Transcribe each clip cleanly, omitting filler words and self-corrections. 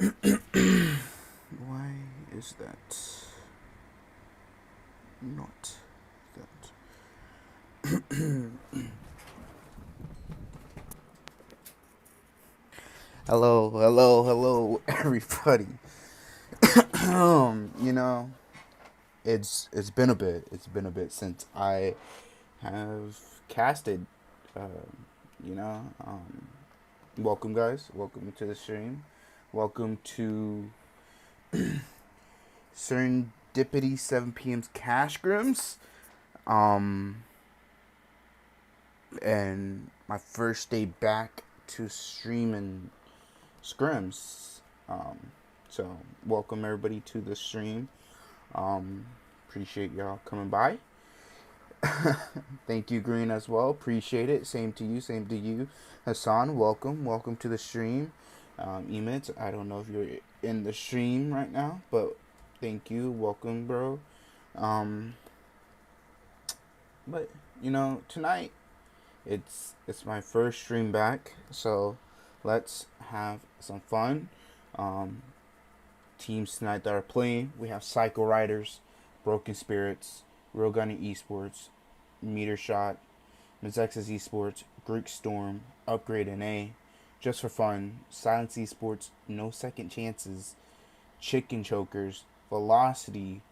Why is that not that? Hello, everybody. You know, it's been a bit. It's been a bit since I have casted. Uh, you know, welcome guys. Welcome to the stream. Welcome to Serendipity 7 p.m.'s Cash Scrims. And my first day back to streaming Scrims. So welcome everybody to the stream. Appreciate y'all coming by. Thank you, Green, as well. Appreciate it. Same to you. Hassan, welcome to the stream. Emit, I don't know if you're in the stream right now, but thank you. Welcome, bro. But tonight it's my first stream back, so let's have some fun. Teams tonight that are playing, we have Psycho Riders, Broken Spirits, Inhuman Esports, Metershot, Mezexis Esports, Greek Storm, Upgrade NA, Just for Fun, SIlents Esports, No Second Chances, Chicken Chokers, Velocity,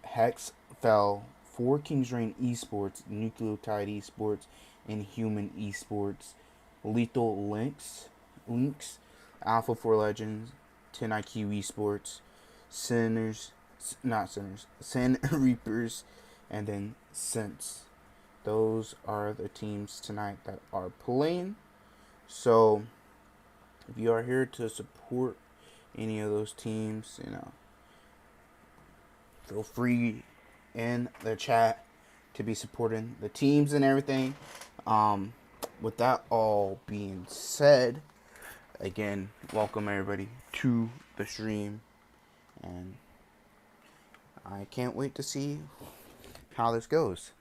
Hexfell, FOUR Kings REGEN Esports, Nucleotide Esports, Inhuman Esports, Lethal Lynx, FOUR Legends, TenIQesports, Sin Reapers, and then Sense. Those are the teams tonight that are playing. So if you are here to support any of those teams, feel free in the chat to be supporting the teams and everything. With that all being said, again, welcome everybody to the stream, and I can't wait to see how this goes.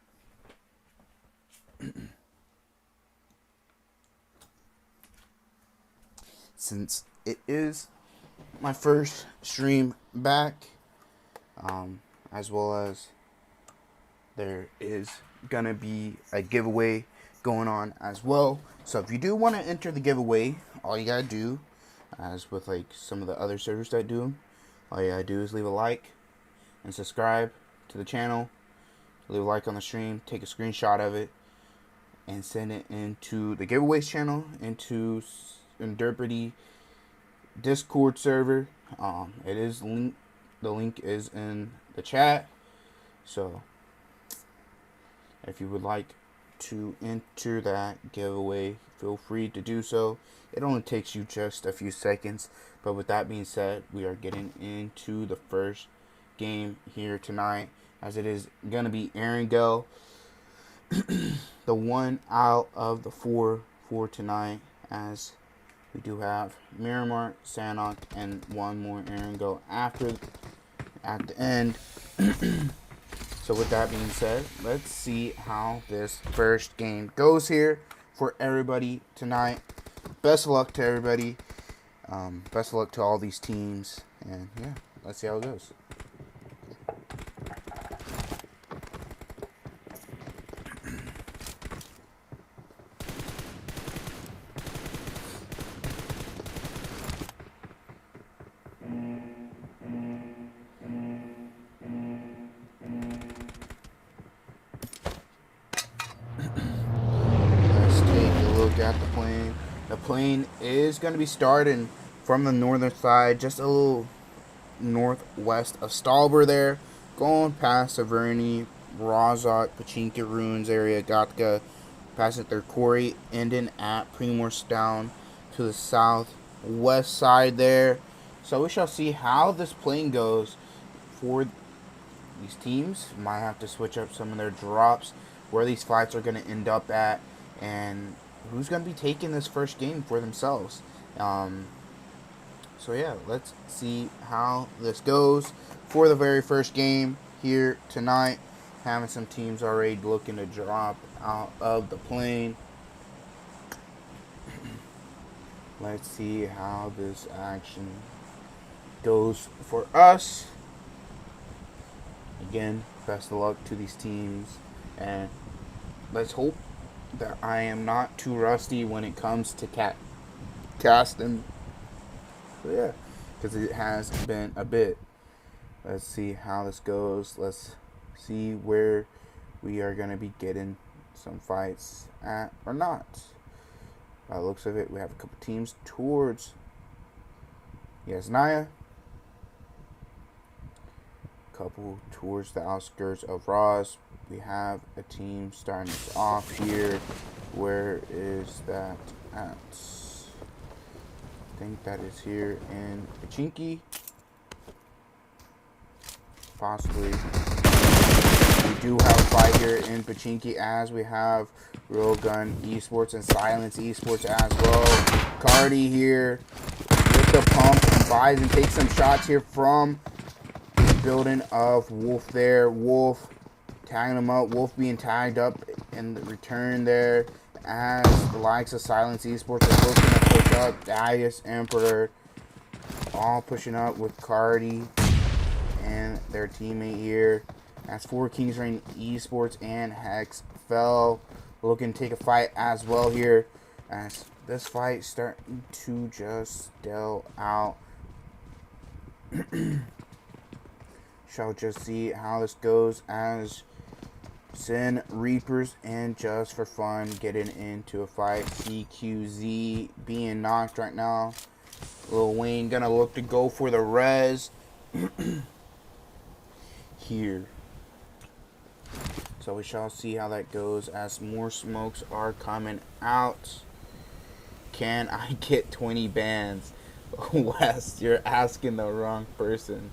Since it is my first stream back, as well as there is gonna be a giveaway going on as well. So if you do want to enter the giveaway, all you gotta do, as with like some of the other servers that do them, all you gotta do is leave a like and subscribe to the channel. Leave a like on the stream, take a screenshot of it, and send it into the giveaways channel, into Serendipity Discord server. It is linked. The link is in the chat. So if you would like to enter that giveaway, feel free to do so. It only takes you just a few seconds. But with that being said, we are getting into the first game here tonight, as it is going to be Erangel, the one out of the four for tonight, as we do have Miramar, Sanok, and one more Erangel at the end. So with that being said, let's see how this first game goes here for everybody tonight. Best of luck to everybody. Best of luck to all these teams. And yeah, let's see how it goes. At the plane. The plane is going to be starting from the northern side, just a little northwest of Stalber there, going past Averni, Razak, Pachinka Ruins area, Gatka, passing through Quarry, ending at Primorse down to the southwest side there. So we shall see how this plane goes for these teams. Might have to switch up some of their drops, where these fights are going to end up at, and who's going to be taking this first game for themselves. So yeah, let's see how this goes for the very first game here tonight. Having some teams already looking to drop out of the plane. Let's see how this action goes for us. Again, best of luck to these teams, and let's hope that I am not too rusty when it comes to casting. So yeah, because it has been a bit. Let's see how this goes. Let's see where we are going to be getting some fights at or not. By the looks of it, we have a couple teams towards Yasnaya. Couple towards the outskirts of Roz. We have a team starting us off here. Where is that at? I think that is here in Pachinki. Possibly. We do have a fight here in Pachinki, as we have Railgun Esports and SIlents Esports as well. Cardi here with the pump and buys and takes some shots here from the building of Wolf there. Wolf tagging him up. Wolf being tagged up in the return there, as the likes of SIlents Esports are looking to push up. Darius, Emperor, all pushing up with Cardi and their teammate here. As FOUR Kings REGEN Esports and Hexfell looking to take a fight as well here. As this fight starting to just deal out. Shall just see how this goes, as Sin Reapers and Just for Fun getting into a fight. CQZ being knocked right now. Lil Wayne gonna look to go for the res here. So we shall see how that goes, as more smokes are coming out. Can I get 20 bans? Wes, you're asking the wrong person.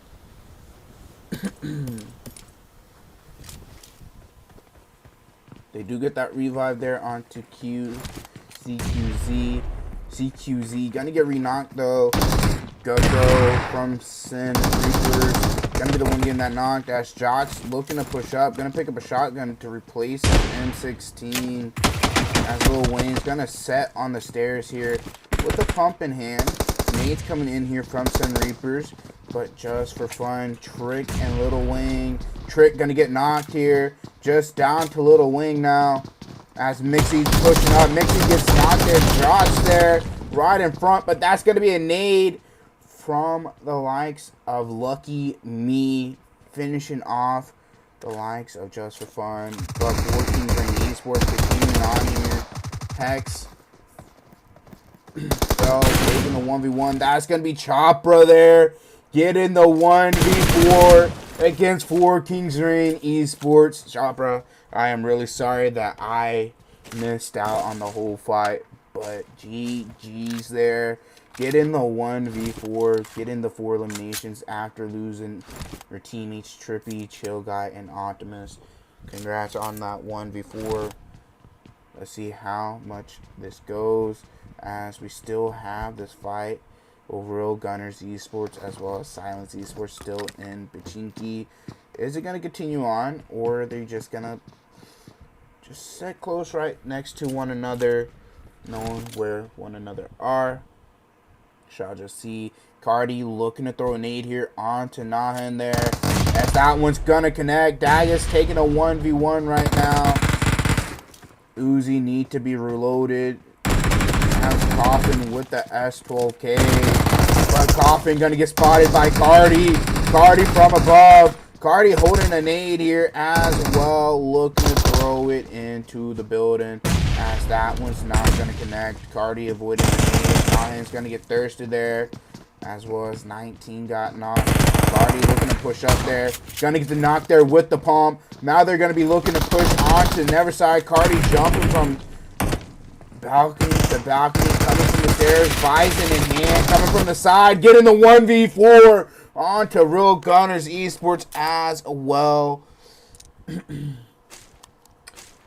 They do get that revive there onto CQZ. CQZ gonna get re-knocked though. Go from Sin Reapers. Gonna be the one getting that knocked. As Jock's looking to push up. Gonna pick up a shotgun to replace M16. As Lil Wayne's gonna set on the stairs here with a pump in hand. Nades coming in here from Sin Reapers. But Just for Fun, Trick and Lil Wayne. Trick gonna get knocked here. Just down to Lil Wayne now. As Mixie's pushing up. Mixie gets knocked there. Josh there right in front. But that's gonna be a nade from the likes of Lucky Me, finishing off the likes of Just for Fun. But FOUR Kings REGEN Esports continuing on here. Hex Fell taking the 1v1. That's gonna be Chopra there, getting the 1v4 against FOUR Kings REGEN Esports. Chopra, I am really sorry that I missed out on the whole fight, but GG's there. Getting the 1v4, getting the 4 eliminations after losing your teammates Trippy, Chill Guy, and Optimus. Congrats on that 1v4. Let's see how much this goes, as we still have this fight over Railgunners Esports as well as SIlents Esports still in Pachinki. Is it going to continue on, or are they just going to just sit close right next to one another, knowing where one another are? Shall just see Cardi looking to throw a nade here onto Nahan there. As that one's gonna connect. Dagger's taking a 1v1 right now. Uzi need to be reloaded. Has Coffin with the S12K. But Coffin gonna get spotted by Cardi. Cardi from above. Cardi holding a nade here as well. Looking to throw it into the building, as that one's not going to connect. Cardi avoiding the nade. Nahan's going to get thirsted there, as well as 19 got knocked. Cardi looking to push up there. Going to get the knock there with the pump. Now they're going to be looking to push onto Neverside. Cardi jumping from balcony to balcony, coming from the stairs. Bison in hand, coming from the side, getting the 1v4 onto Railgunners Esports as well.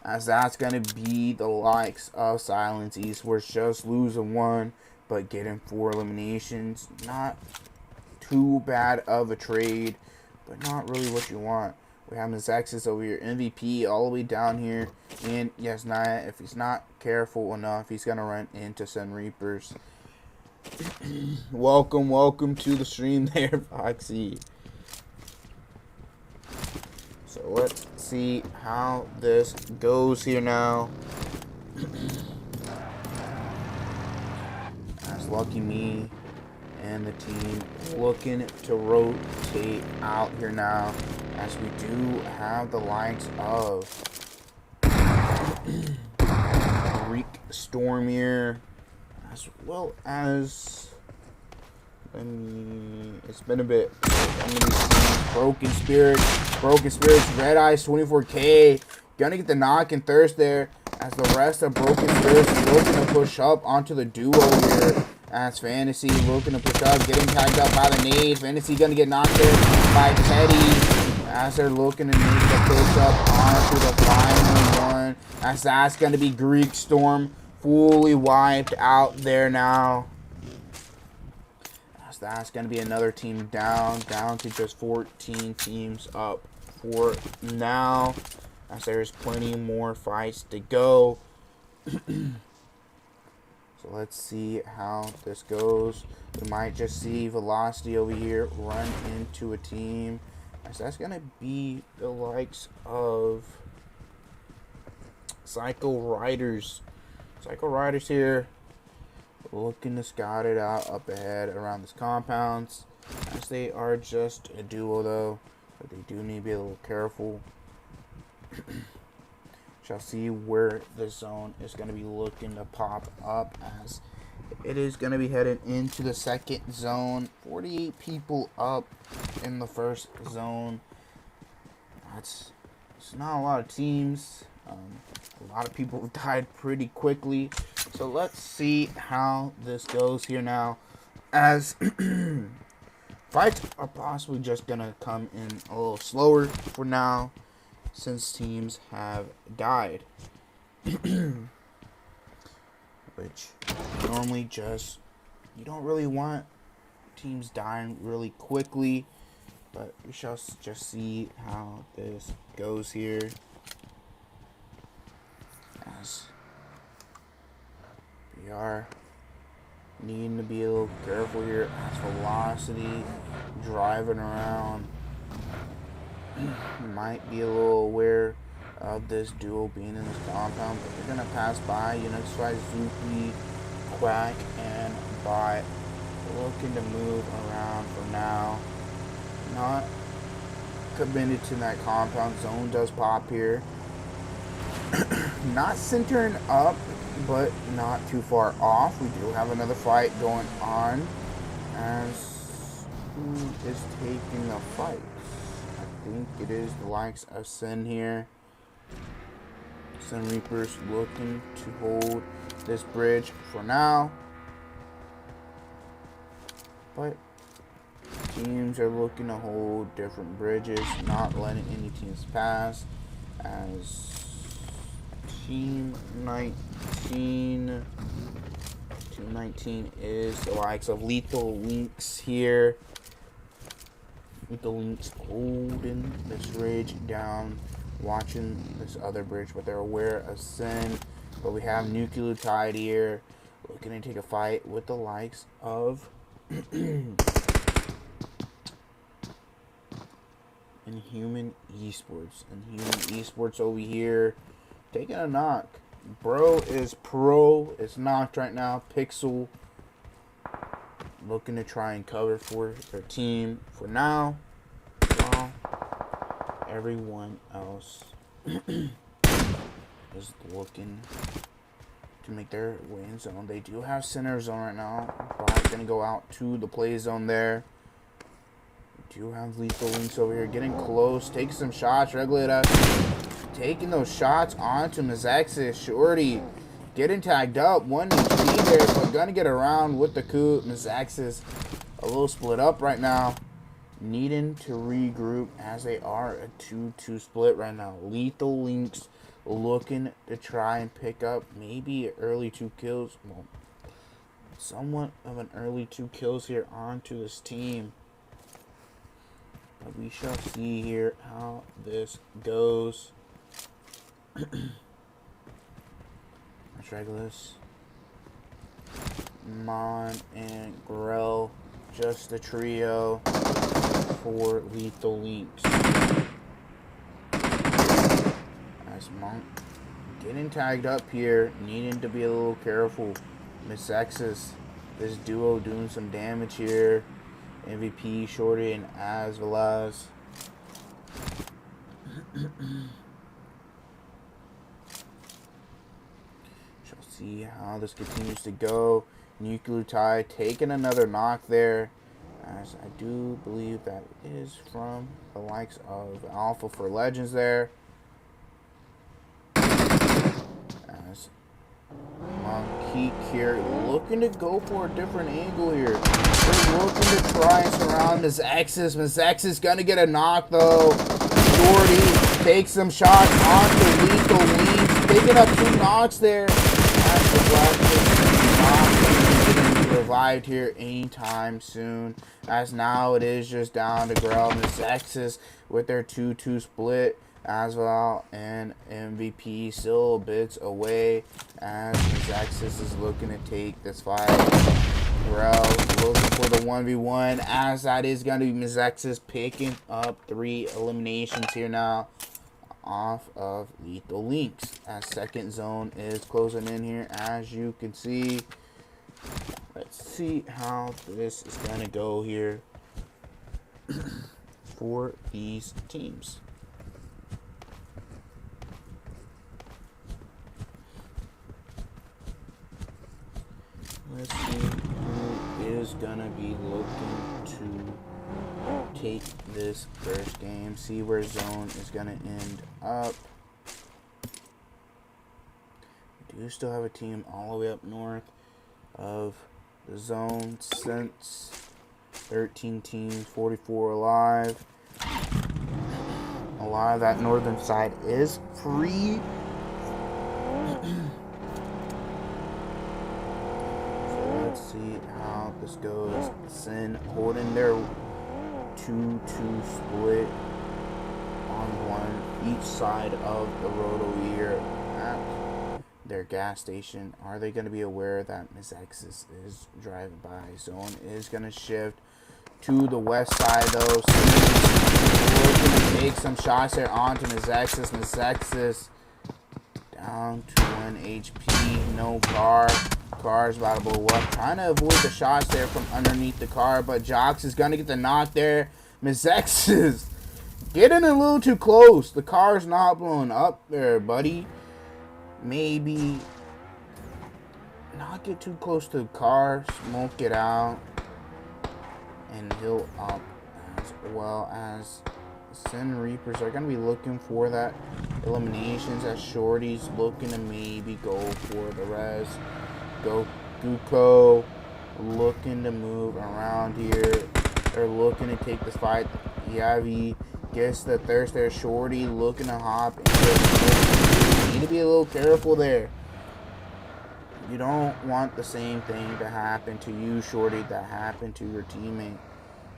As that's going to be the likes of SIlents Esports, just losing 1, but getting 4 eliminations. Not too bad of a trade, but not really what you want. We have Mezexis over here, MVP all the way down here. And yes, Naya, if he's not careful enough, he's going to run into Sun Reapers. Welcome to the stream there, Foxy. So let's see how this goes here now. That's lucky me and the team looking to rotate out here now, as we do have the likes of Greek Storm here, as well as it's been a bit. Broken Spirits, Red Eyes 24K. Gonna get the knock and thirst there, as the rest of Broken Spirits is looking to push up onto the duo here. As Fantasy looking to push up, getting tagged up by the nade. Fantasy gonna get knocked there by Teddy, as they're looking to make the push up onto the final one. As that's gonna be Greek Storm fully wiped out there now. That's going to be another team down to just 14 teams up for now, as there's plenty more fights to go. So let's see how this goes. We might just see Velocity over here run into a team, as that's going to be the likes of Psycho Riders here, looking to scout it out up ahead around this compounds, as they are just a duo though, but they do need to be a little careful. Shall see where the zone is going to be looking to pop up, as it is going to be headed into the second zone. 48 people up in the first zone. It's not a lot of teams. A lot of people have died pretty quickly. So let's see how this goes here now, as fights are possibly just going to come in a little slower for now, since teams have died. Which normally just, you don't really want teams dying really quickly, but we shall just see how this goes here. As we are needing to be a little careful here, as Velocity driving around might be a little aware of this duo being in this compound, but they're gonna pass by Unixy, Zuki, Quack, and Bot, looking to move around for now. Not committed to that compound. Zone does pop here. Not centering up, but not too far off. We do have another fight going on, as who is taking the fight? I think it is the likes of Sin here. Sin Reapers looking to hold this bridge for now, but teams are looking to hold different bridges, not letting any teams pass, as Team 19 is the likes of Lethal Lynx here. Lethal Lynx holding this ridge down, watching this other bridge, but they're aware of Sin. But we have Nucleotide here, looking to take a fight with the likes of Inhuman Esports. Inhuman Esports over here, taking a knock. Bro is pro. It's knocked right now. Pixel looking to try and cover for their team for now, while everyone else is looking to make their way in zone. They do have center zone right now. Probably gonna go out to the play zone there. We do have Lethal Lynx over here, getting close, taking some shots. Regulator taking those shots onto Mezexis. Shorty getting tagged up. 1 HP there, but gonna get around with the coup. Mezexis a little split up right now, needing to regroup, as they are a 2-2 split right now. Lethal Lynx looking to try and pick up maybe early 2 kills. Well, somewhat of an early 2 kills here onto this team. But we shall see here how this goes. Let's Regulus Mon, and Grell. Just the trio for Lethal Lynx. As Monk getting tagged up here, needing to be a little careful. Mezexis, this duo doing some damage here. MVP, Shorty, and Velaz. Shall see how this continues to go. Nucleotide taking another knock there, as I do believe that is from the likes of Alpha for Legends there. As Monkeek here looking to go for a different angle here. They're looking to try and surround Mezexis. Mezexis gonna get a knock though. Shorty takes some shots on the Lethal Lynx, picking up 2 knocks there. As the Black is revived here anytime soon. As now it is just down to Grell and Mezexis with their 2-2 split. As well, and MVP still bits away as Mezexis is looking to take this fight. Grell looking for the 1v1 as that is going to be Mezexis picking up 3 eliminations here now off of Lethal Lynx as second zone is closing in here, as you can see. Let's see how this is going to go here for these teams. Let's see who is gonna be looking to take this first game. See where zone is gonna end up. We do still have a team all the way up north of the zone since 13 teams, 44 alive. A lot of that northern side is free. Let's see how this goes. Sin holding their 2-2 split on one each side of the roto here at their gas station. Are they going to be aware that Mezexis is driving by? Zone is going to shift to the west side though. Sin looking to take some shots there onto Mezexis. Mezexis down to 1 HP. No car. Car's about to blow up. Trying to avoid the shots there from underneath the car, but Jox is going to get the knock there. Mezexis getting a little too close. The car's not blowing up there, buddy. Maybe not get too close to the car. Smoke it out and heal up, as well as Sin Reapers are going to be looking for that eliminations, as Shorty's looking to maybe go for the res. Go Guko looking to move around here. They're looking to take this fight. Yavi gets the thirst there. Shorty looking to hop into it. You need to be a little careful there. You don't want the same thing to happen to you, Shorty, that happened to your teammate.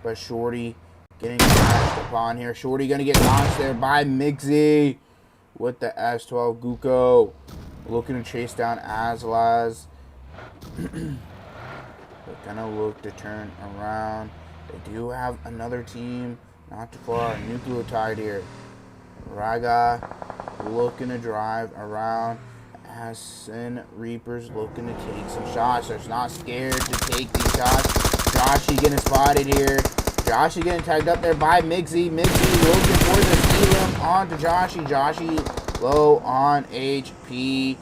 But Shorty getting smashed upon here. Shorty gonna get launched there by Mixie with the S12 Guko. Looking to chase down Azlaz. They're gonna look to turn around. They do have another team not too far. Nucleotide here. Raga looking to drive around as Sin Reapers looking to take some shots. They're not scared to take these shots. Joshy getting spotted here. Joshy getting tagged up there by Mixie. Mixie looking for the steal onto Joshy. Joshy low on HP.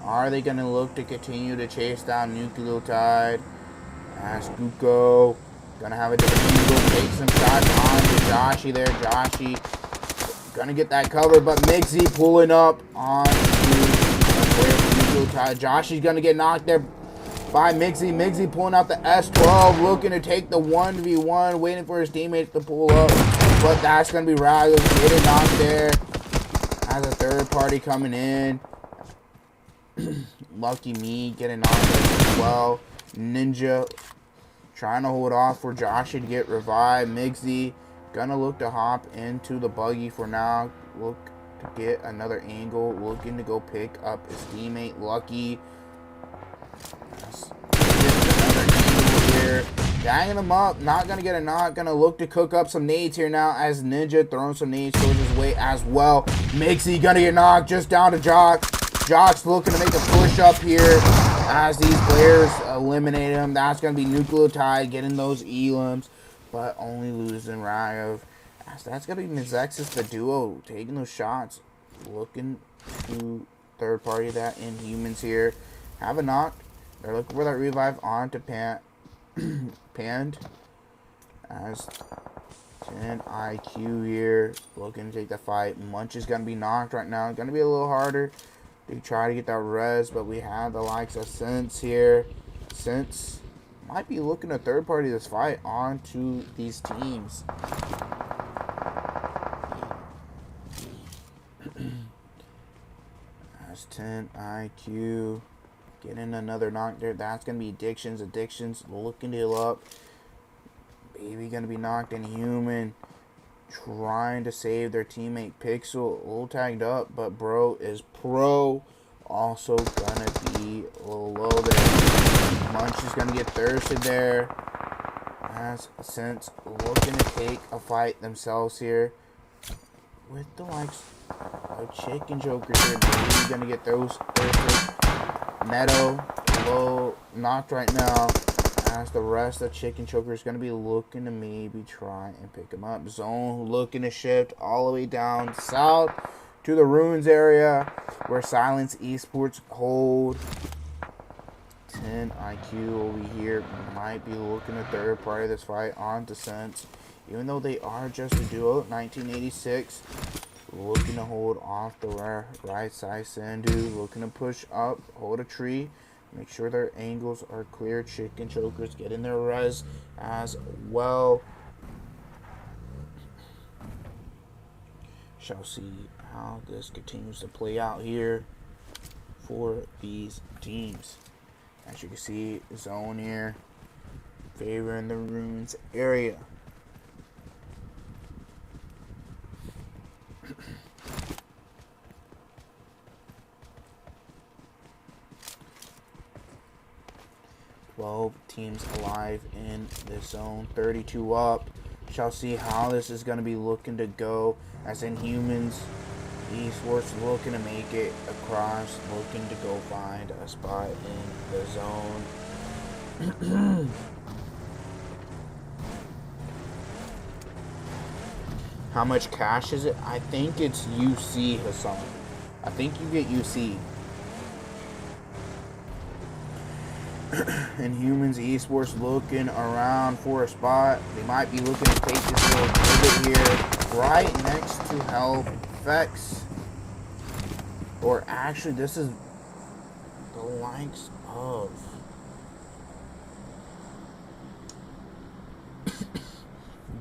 Are they going to look to continue to chase down Nucleotide? As Guko going to have a different angle, take some shots on to Joshy there. Joshy going to get that cover, but Mixie pulling up on to Nucleotide. Joshy's going to get knocked there by Mixie. Mixie pulling out the S12, looking to take the 1v1, waiting for his teammates to pull up. But that's going to be Raga getting knocked there as a third party coming in. Lucky Me getting knocked as well. Ninja trying to hold off for Josh to get revived. Mixie gonna look to hop into the buggy for now. Look to get another angle. Looking to go pick up his teammate Lucky. Ganging them up. Not going to get a knock. Going to look to cook up some nades here now as Ninja throwing some nades towards his way as well. Mixie going to get knocked just down to Jock. Jock's looking to make a push up here as these players eliminate him. That's going to be Nucleotide getting those elims, but only losing Ryev. That's going to be Mezexis, the duo, taking those shots. Looking to third party that Inhumans here. Have a knock. They're looking for that revive onto Panned as TenIQ here. Looking to take the fight. Munch is going to be knocked right now. Going to be a little harder to try to get that res, but we have the likes of Sense here. Sense might be looking to third party this fight onto these teams. That's TenIQ getting another knock there. That's going to be Addictions. Addictions looking to heal up. Baby going to be knocked. Inhuman trying to save their teammate Pixel. A little tagged up, but bro is pro. Also going to be a little low there. Munch is going to get thirsted there. As Sense looking to take a fight themselves here. With the likes of Chicken Joker here. Baby going to get those thirsted. Neto low knocked right now. As the rest of Chicken Choker is going to be looking to maybe try and pick him up. Zone looking to shift all the way down south to the Ruins area where SIlents Esports hold. TenIQ over here might be looking to third party this fight on Sense. Even though they are just a duo, 1986. Looking to hold off the right side. Sandu looking to push up, hold a tree. Make sure their angles are clear. Chicken Chokers getting their res as well. Shall see how this continues to play out here for these teams. As you can see, zone here favoring the Ruins area. Teams alive in this zone. 32 up. Shall see how this is going to be looking to go. As Inhumans Esports looking to make it across. Looking to go find a spot in the zone. How much cash is it? I think it's UC, Hassan. I think you get UC. Inhumans Esports looking around for a spot. They might be looking to take this little pivot here right next to Health Effects. Or actually, this is the likes of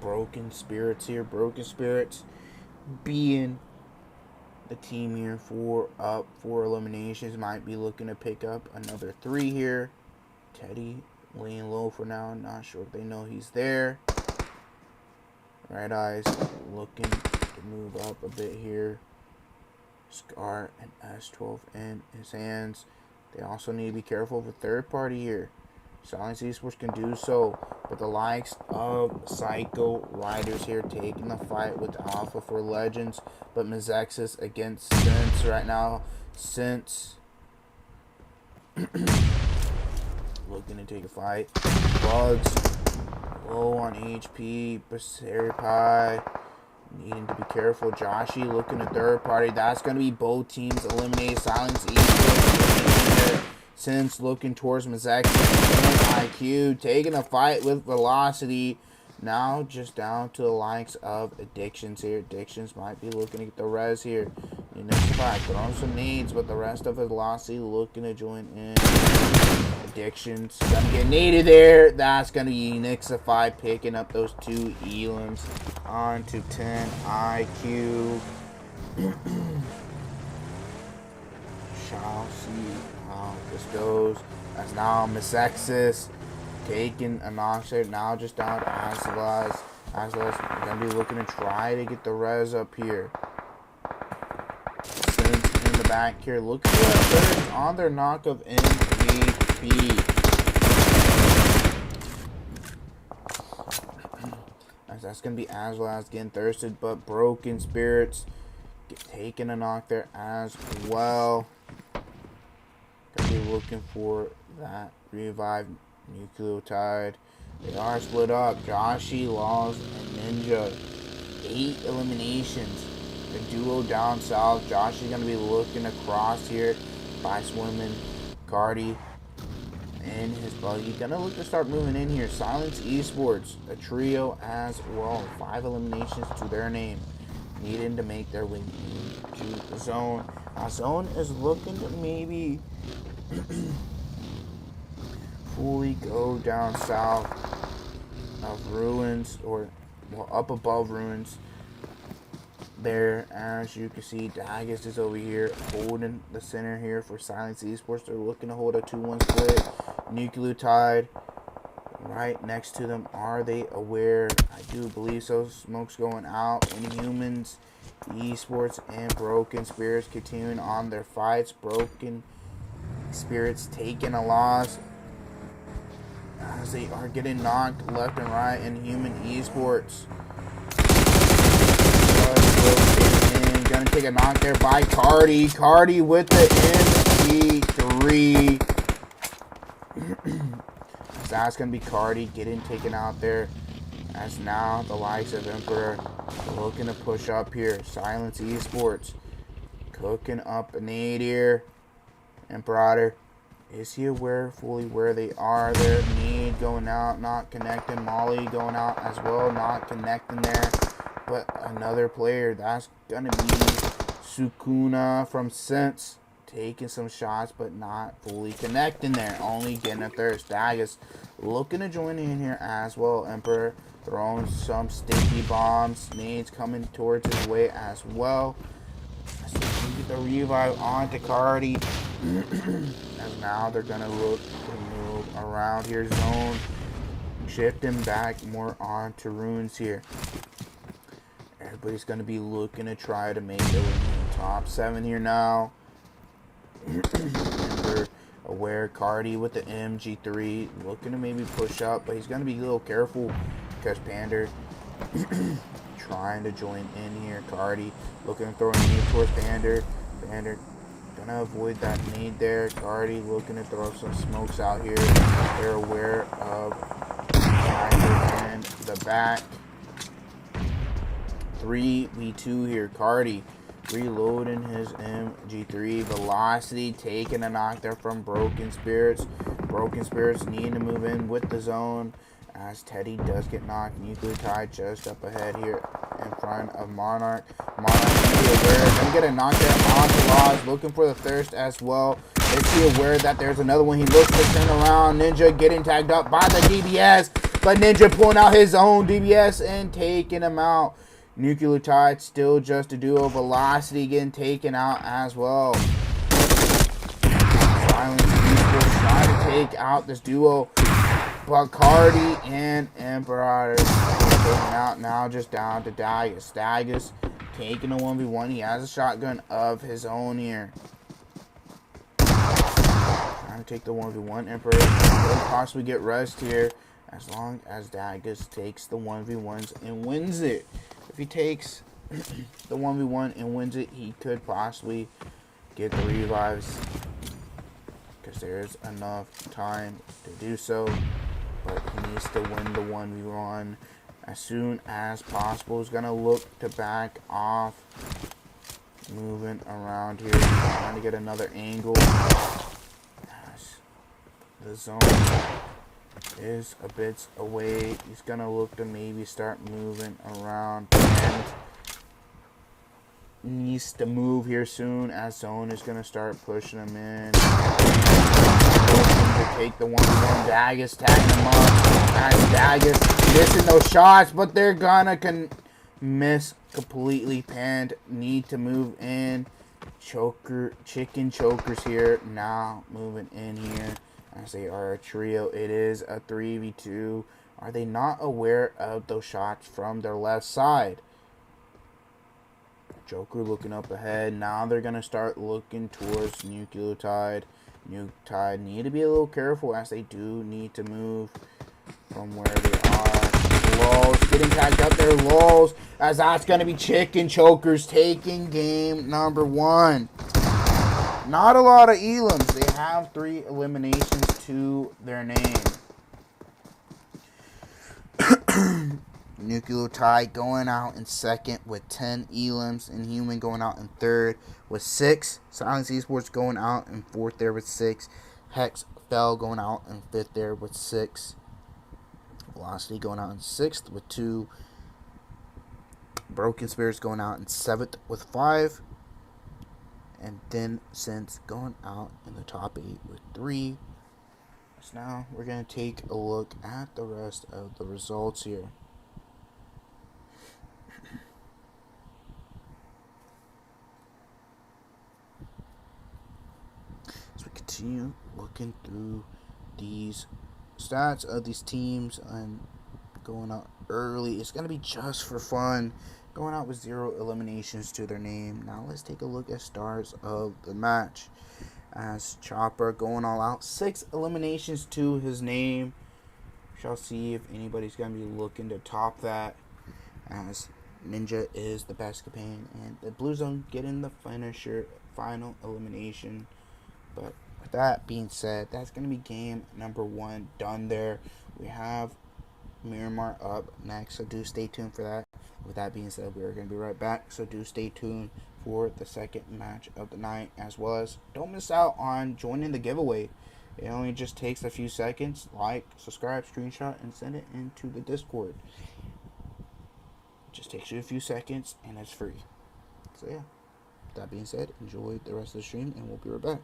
Broken Spirits here. Broken Spirits being the team here for eliminations. Might be looking to pick up another 3 here. Teddy laying low for now. Not sure if they know he's there. Right Eyes looking to move up a bit here. Scar and S12 in his hands. They also need to be careful with third party here. SIlents Esports can do so, but the likes of Psycho Riders here taking the fight with Alpha for Legends, but Mezexis against Sense right now. Sense looking to take a fight. Bugs low on HP. Baseri Pie needing to be careful. Joshi looking at third party. That's going to be both teams eliminated. SIlents Esports. Sense looking towards Mezexis and IQ. Taking a fight with Velocity. Now just down to the likes of Addictions here. Addictions might be looking to get the res here. Next fight, throwing some needs, but the rest of Velocity looking to join in. Addictions gonna get needed there. That's gonna be Nixify picking up those 2 elims onto TenIQ. Shall see how this goes. As now Mezexis taking a knock there. Now just down to Azelas. Azelas gonna be looking to try to get the res up here. In the back here, looking for a third on their knock of MVP. as that's going to be as well as getting thirsted, but Broken Spirits taking a knock there as well. Going to be looking for that revive. Nucleotide. They are split up. Joshy, Laws, and Ninja. 8 eliminations. The duo down south. Josh is going to be looking across here by swimming. Cardi in his buggy. Going to look to start moving in here. SIlents Esports, a trio as well. 5 eliminations to their name. Needing to make their way into the zone. Zone is looking to maybe fully go down south of Ruins, or well, up above Ruins. There, as you can see, Dagus is over here holding the center here for SIlents Esports. They're looking to hold a 2-1 split. Nucleotide right next to them. Are they aware? I do believe so. Smoke's going out. Inhuman Esports and Broken Spirits continuing on their fights. Broken Spirits taking a loss as they are getting knocked left and right. Inhuman Esports gonna take a knock there by Cardi. Cardi with the MG3. That's gonna be Cardi getting taken out there. As now the likes of Emperor looking to push up here. SIlents Esports cooking up a nade here. Emperor, is he aware fully where they are? Their need going out, not connecting. Molly going out as well, not connecting there. But another player, that's gonna be Sukuna from Sense, taking some shots but not fully connecting there. Only getting a thirst. Dagus looking to join in here as well. Emperor throwing some sticky bombs. Nades coming towards his way as well. So we get the revive onto Cardi. As now they're gonna look to move around here. Zone shifting back more onto Ruins here. Everybody's going to be looking to try to make their way in the top 7 here now. Remember, aware Cardi with the MG3. Looking to maybe push up, but he's going to be a little careful because Pander trying to join in here. Cardi looking to throw a nade towards Pander. Pander going to avoid that nade there. Cardi looking to throw some smokes out here. They're aware of Pander in the back. 3v2 here. Cardi reloading his MG3. Velocity taking a knock there from Broken Spirits. Broken Spirits need to move in with the zone as Teddy does get knocked. Nucleotide just up ahead here in front of Monarch. Monarch gonna be aware, gonna get a knock there onto Laws, looking for the thirst as well. Let's be aware that there's another one. He looks to turn around. Ninja getting tagged up by the DBS, but Ninja pulling out his own DBS and taking him out. Nucleotide still just a duo. Velocity getting taken out as well. SIlents Esports trying to take out this duo. But Cardi and Emperor taken out now, just down to Dagus. Dagus taking a 1v1. He has a shotgun of his own here. Trying to take the 1v1. Emperor could possibly get rest here as long as Dagus takes the 1v1s and wins it. If he takes the 1v1 and wins it, he could possibly get the revives because there's enough time to do so. But he needs to win the 1v1 as soon as possible. He's going to look to back off. Moving around here. Trying to get another angle. The zone is a bit away. He's going to look to maybe start moving around. And needs to move here soon as zone is going to start pushing him in. To take the 1v1. Dagus tagging him up. As Dagus missing those shots, but they're gonna miss completely. Panned. Need to move in. Chicken chokers here. Now moving in here as they are a trio. It is a 3v2. Are they not aware of those shots from their left side? Joker looking up ahead. Now they're going to start looking towards Nucleotide. Nucleotide need to be a little careful as they do need to move. from where they are. Lows getting tagged up there. Lows, as that's going to be Chicken Chokers taking game number 1. Not a lot of elims. They have 3 eliminations to their name. Nucleotide going out in second with 10 elims. Inhuman going out in third with 6. SIlents Esports going out in fourth there with 6. Hexfell going out in fifth there with 6. Velocity going out in sixth with 2. Broken Spirits going out in seventh with 5. And then Sense going out in the top 8 with 3. So now we're going to take a look at the rest of the results here. As we continue looking through these stats of these teams and going out early, it's going to be just for fun. Going out with 0 eliminations to their name. Now let's take a look at stars of the match. As Chopper going all out, 6 eliminations to his name. Shall see if anybody's going to be looking to top that, as Ninja is the best campaign, and the Blue Zone getting the final elimination. But with that being said, that's going to be game number 1 done there. We have Miramar up next, so do stay tuned for that. With that being said, we are going to be right back, so do stay tuned for the second match of the night, as well as don't miss out on joining the giveaway. It only just takes a few seconds. Like, subscribe, screenshot, and send it into the Discord. It just takes you a few seconds, and it's free. So yeah, with that being said, enjoy the rest of the stream, and we'll be right back.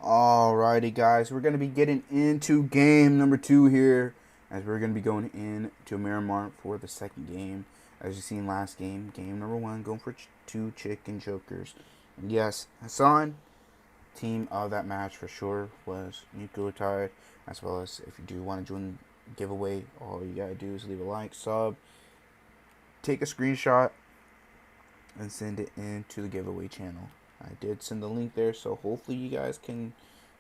Alrighty, guys, we're going to be getting into game number 2 here, as we're going to be going into Miramar for the second game. As you've seen last game, game number 1, going for 2 chicken jokers. And yes, Hassan, team of that match for sure was Nucleotide, as well as if you do want to join the giveaway, all you got to do is leave a like, sub, take a screenshot, and send it into the giveaway channel. I did send the link there, so hopefully you guys can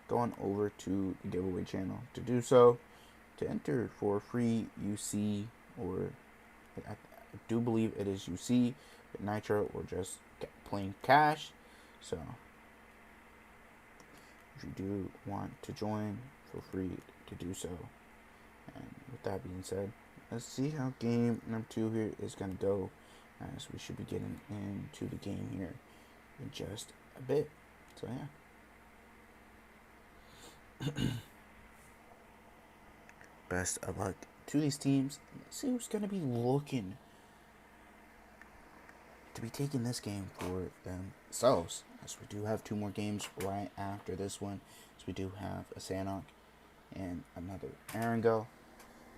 go on over to the giveaway channel to do so, to enter for free UC, or I do believe it is UC, Nitro, or just plain cash. So if you do want to join, feel free to do so. And with that being said, let's see how game number 2 here is going to go, as we should be getting into the game here in just a bit. So yeah, best of luck to these teams. Let's see who's going to be looking to be taking this game for themselves, as we do have 2 more games right after this one. So we do have a Sanok and another Erangel.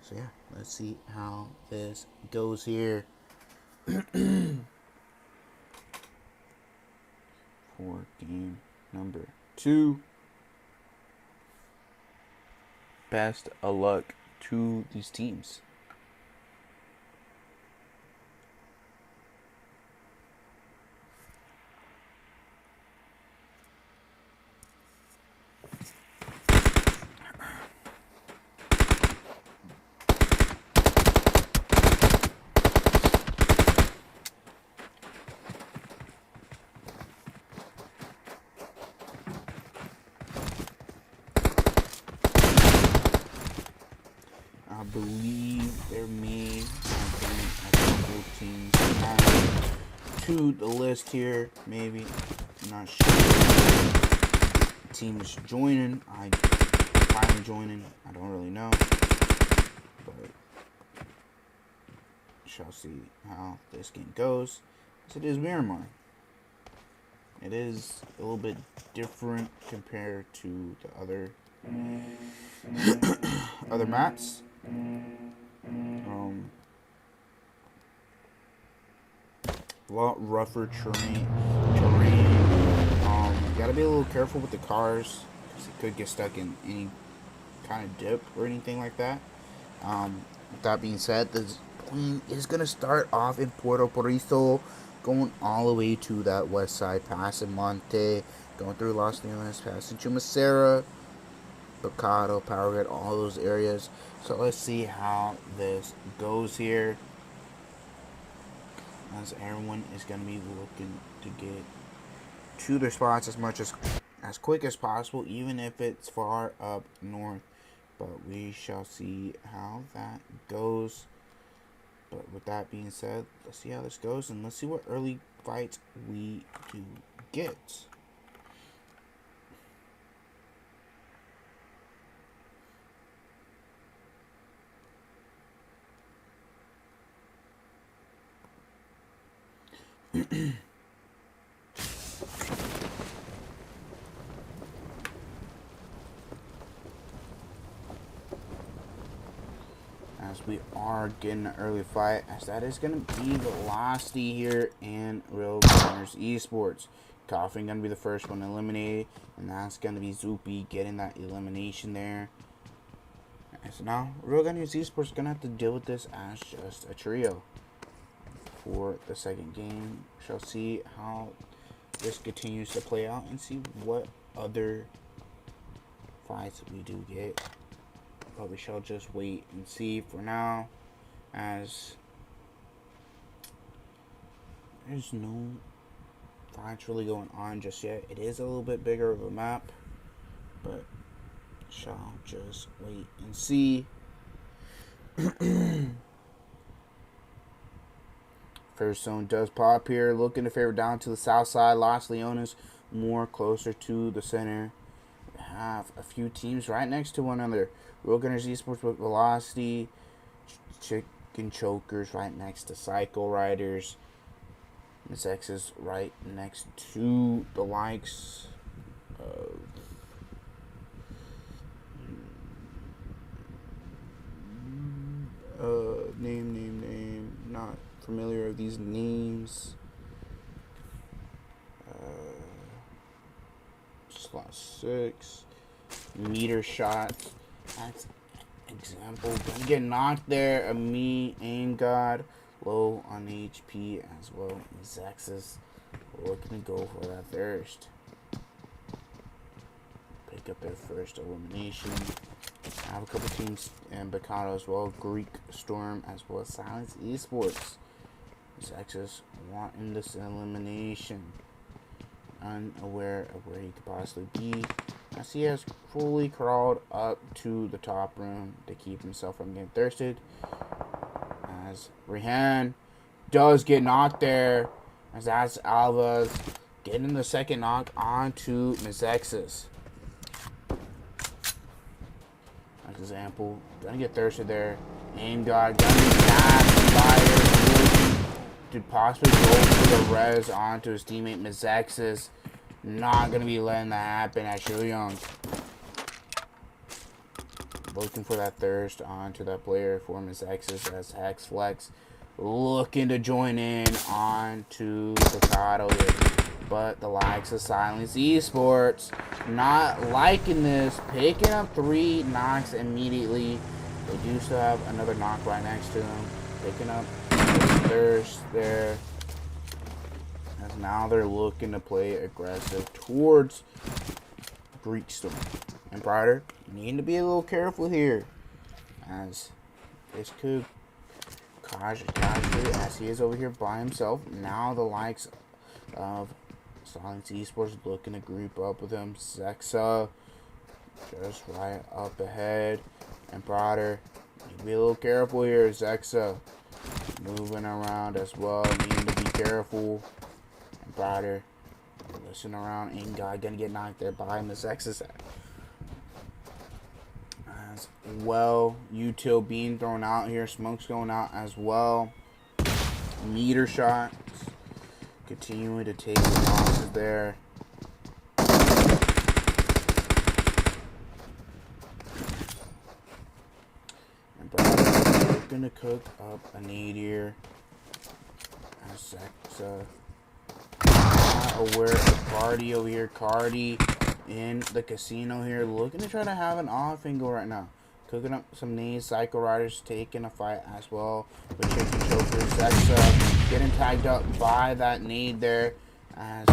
So yeah, let's see how this goes here. For game number 2. Best of luck to these teams. I believe there may have been a couple teams added to the list here. Maybe, I'm not sure. The team is joining. Finally joining. I don't really know, but shall see how this game goes. So it is Miramar. It is a little bit different compared to the other maps. A lot rougher terrain. You gotta be a little careful with the cars, because it could get stuck in any kind of dip or anything like that. With that being said, this plane is gonna start off in Puerto Porizo, going all the way to that west side, passing Monte, going through Los Leones, passing Chumacera, Picado, Power Grid, all those areas. So let's see how this goes here, as everyone is going to be looking to get to their spots as quick as possible, even if it's far up north. But we shall see how that goes. But with that being said, let's see how this goes, and let's see what early fights we do get. As we are getting an early fight, as that is going to be Velocity here in SIlents Esports. Coffin going to be the first one eliminated, and that's going to be Zoopy getting that elimination there. And so now SIlents Esports is going to have to deal with this as just a trio for the second game. Shall see how this continues to play out and see what other fights we do get. But we shall just wait and see for now, as there's no fights really going on just yet. It is a little bit bigger of a map, but shall just wait and see. First zone does pop here, looking to favor down to the south side. Los Leones more closer to the center. We have a few teams right next to one another. SIlents Esports with Velocity, Chicken Chokers right next to Psycho Riders. Mezexis right next to the likes of Name. Not familiar with these names. Slot 6. Metershot. That's example. Gonna get knocked there. A me aim god. Low on HP as well. Mezexis looking to go for that thirst. Pick up their first elimination. I have a couple teams in Bacano as well. Greek Storm as well as SIlents Esports. Mezexis wanting this elimination. Unaware of where he could possibly be, as he has fully crawled up to the top room to keep himself from getting thirsted. As Rehan does get knocked there, as that's Alva's getting the second knock onto Mezexis. Example, gonna get thirsted there. Aim god, gonna be fast, fire, to possibly go for the res onto his teammate Mezexis. Not gonna be letting that happen at Young. Looking for that thirst onto that player for Mezexis as Hexfell looking to join in onto Picado here. But the likes of SIlents Esports not liking this, picking up 3 knocks immediately. They do still have another knock right next to them, picking up thirst there. As now they're looking to play aggressive towards Greek Storm. And Brighter, you need to be a little careful here, as this could casually, as he is over here by himself. Now the likes of SIlents Esports looking to group up with him. Zexa just right up ahead. And Broder, need to be a little careful here. Zexa moving around as well. Needing to be careful. And Broder, listen around. Ain't God gonna get knocked there by Mezexis as well. Util being thrown out here. Smoke's going out as well. Metershot continuing to take the losses there. And Brad gonna cook up a nade here. As Zexa not aware of Cardi over here. Cardi in the casino here, looking to try to have an off angle right now. Cooking up some nades. Psycho Riders taking a fight as well with Chicken Chokers. Zexa getting tagged up by that nade there, as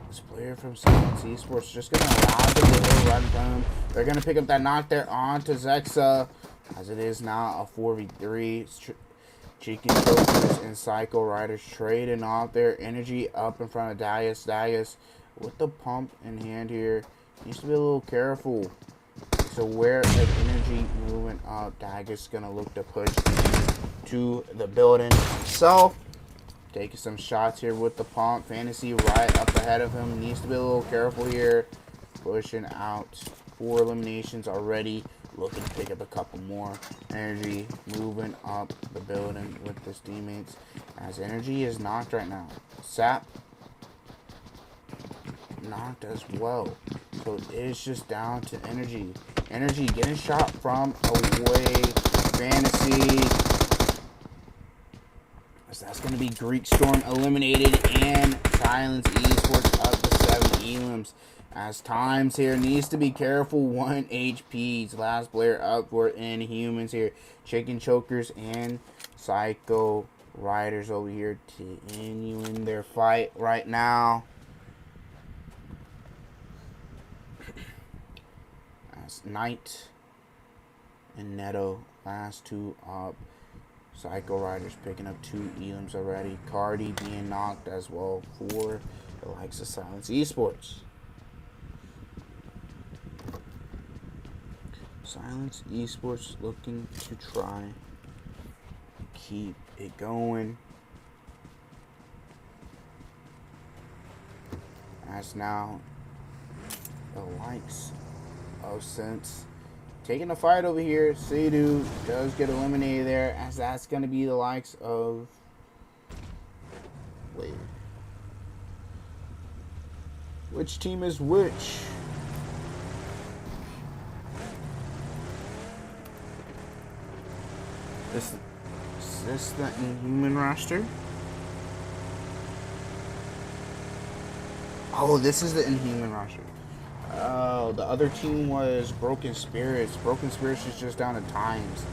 this player from SIlents Esports just going to allow them to hit right in front of him. They're going to pick up that knock there onto Zexa, as it is now a 4v3. Chicken Chokers and Psycho Riders trading off their energy up in front of Darius. Darius with the pump in hand here needs to be a little careful. So where of energy moving up, Dagger's gonna look to push to the building himself. Taking some shots here with the pump. Fantasy right up ahead of him. Needs to be a little careful here. Pushing out 4 eliminations already. Looking to pick up a couple more. Energy moving up the building with his teammates, as energy is knocked right now. Sap knocked as well. So it is just down to energy. Energy getting shot from away. Fantasy. So that's going to be Greek Storm eliminated, and SIlents Esports up to 7 elims. As Times here needs to be careful. 1 HP's last player up for Inhumans here. Chicken Chokers and Psycho Riders over here continuing their fight right now. Knight and Neto, last 2 up. Psycho Riders picking up 2 elims already. Cardi being knocked as well for the likes of SIlents Esports. SIlents Esports looking to try keep it going. As now the likes of Sense taking the fight over here. Seidu does get eliminated there, as that's going to be the likes of... Wait. Which team is which? this the Inhuman roster? Oh, this is the Inhuman roster. Oh, the other team was Broken Spirits. Broken Spirits is just down to Times.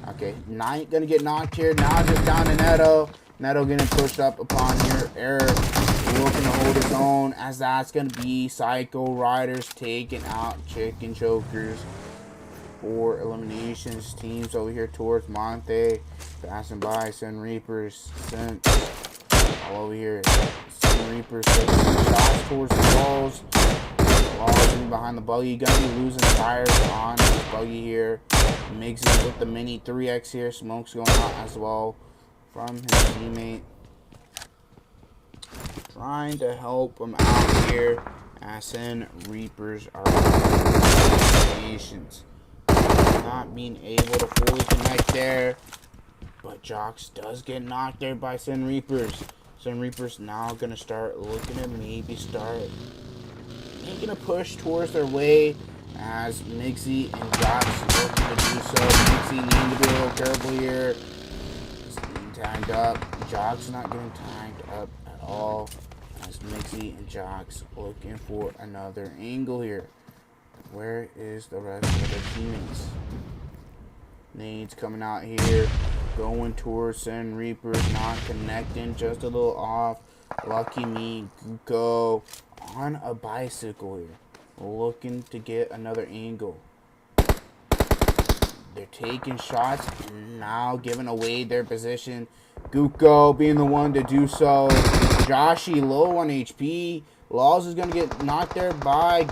Okay, Knight gonna get knocked here. Now just down to Neto. Neto getting pushed up upon here. Eric looking to hold his own, as that's gonna be Psycho Riders taking out Chicken Chokers for eliminations. Teams over here towards Monte. Passing by Sun Reapers. Sent all over here. Sun Reapers taking shots towards the walls. Walls in behind the buggy. Gonna be losing tires on this buggy here. Mixing with the mini 3X here. Smoke's going out as well from his teammate. Trying to help him out here. Sun Reapers are patience. Not being able to fully connect there. But Jocks does get knocked there by Sun Reapers. Sun Reapers now going to start looking to maybe start making a push towards their way, as Mixie and Jocks looking to do so. Mixie needing to be a little careful here. He's getting tagged up. Jocks not getting tagged up at all, as Mixie and Jocks looking for another angle here. Where is the rest of their teammates? Nades coming out here, going towards Sun Reapers, not connecting, just a little off. Lucky me, Guko on a bicycle here, looking to get another angle. They're taking shots and now giving away their position. Guko being the one to do so. Joshi low on HP. Laws is going to get knocked there by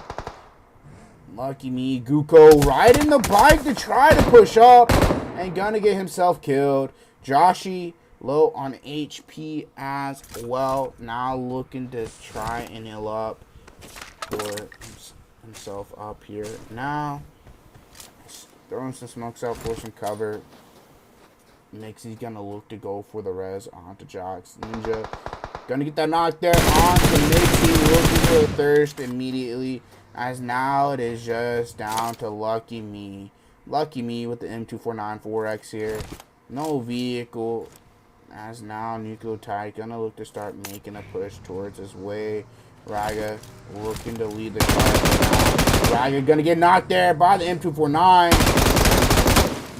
Lucky me. Guko riding the bike to try to push up and gonna get himself killed. Joshi low on HP as well. Now looking to try and heal up for himself up here. Now throwing some smokes out for some cover. Mixie's gonna look to go for the res onto Jocks. Ninja gonna get that knock there onto Mixie, looking for a thirst immediately, as now it is just down to Lucky me. Lucky me with the M249 4X here. No vehicle, as now Nucleotide gonna look to start making a push towards his way. Raga looking to lead the car. Raga gonna get knocked there by the M249.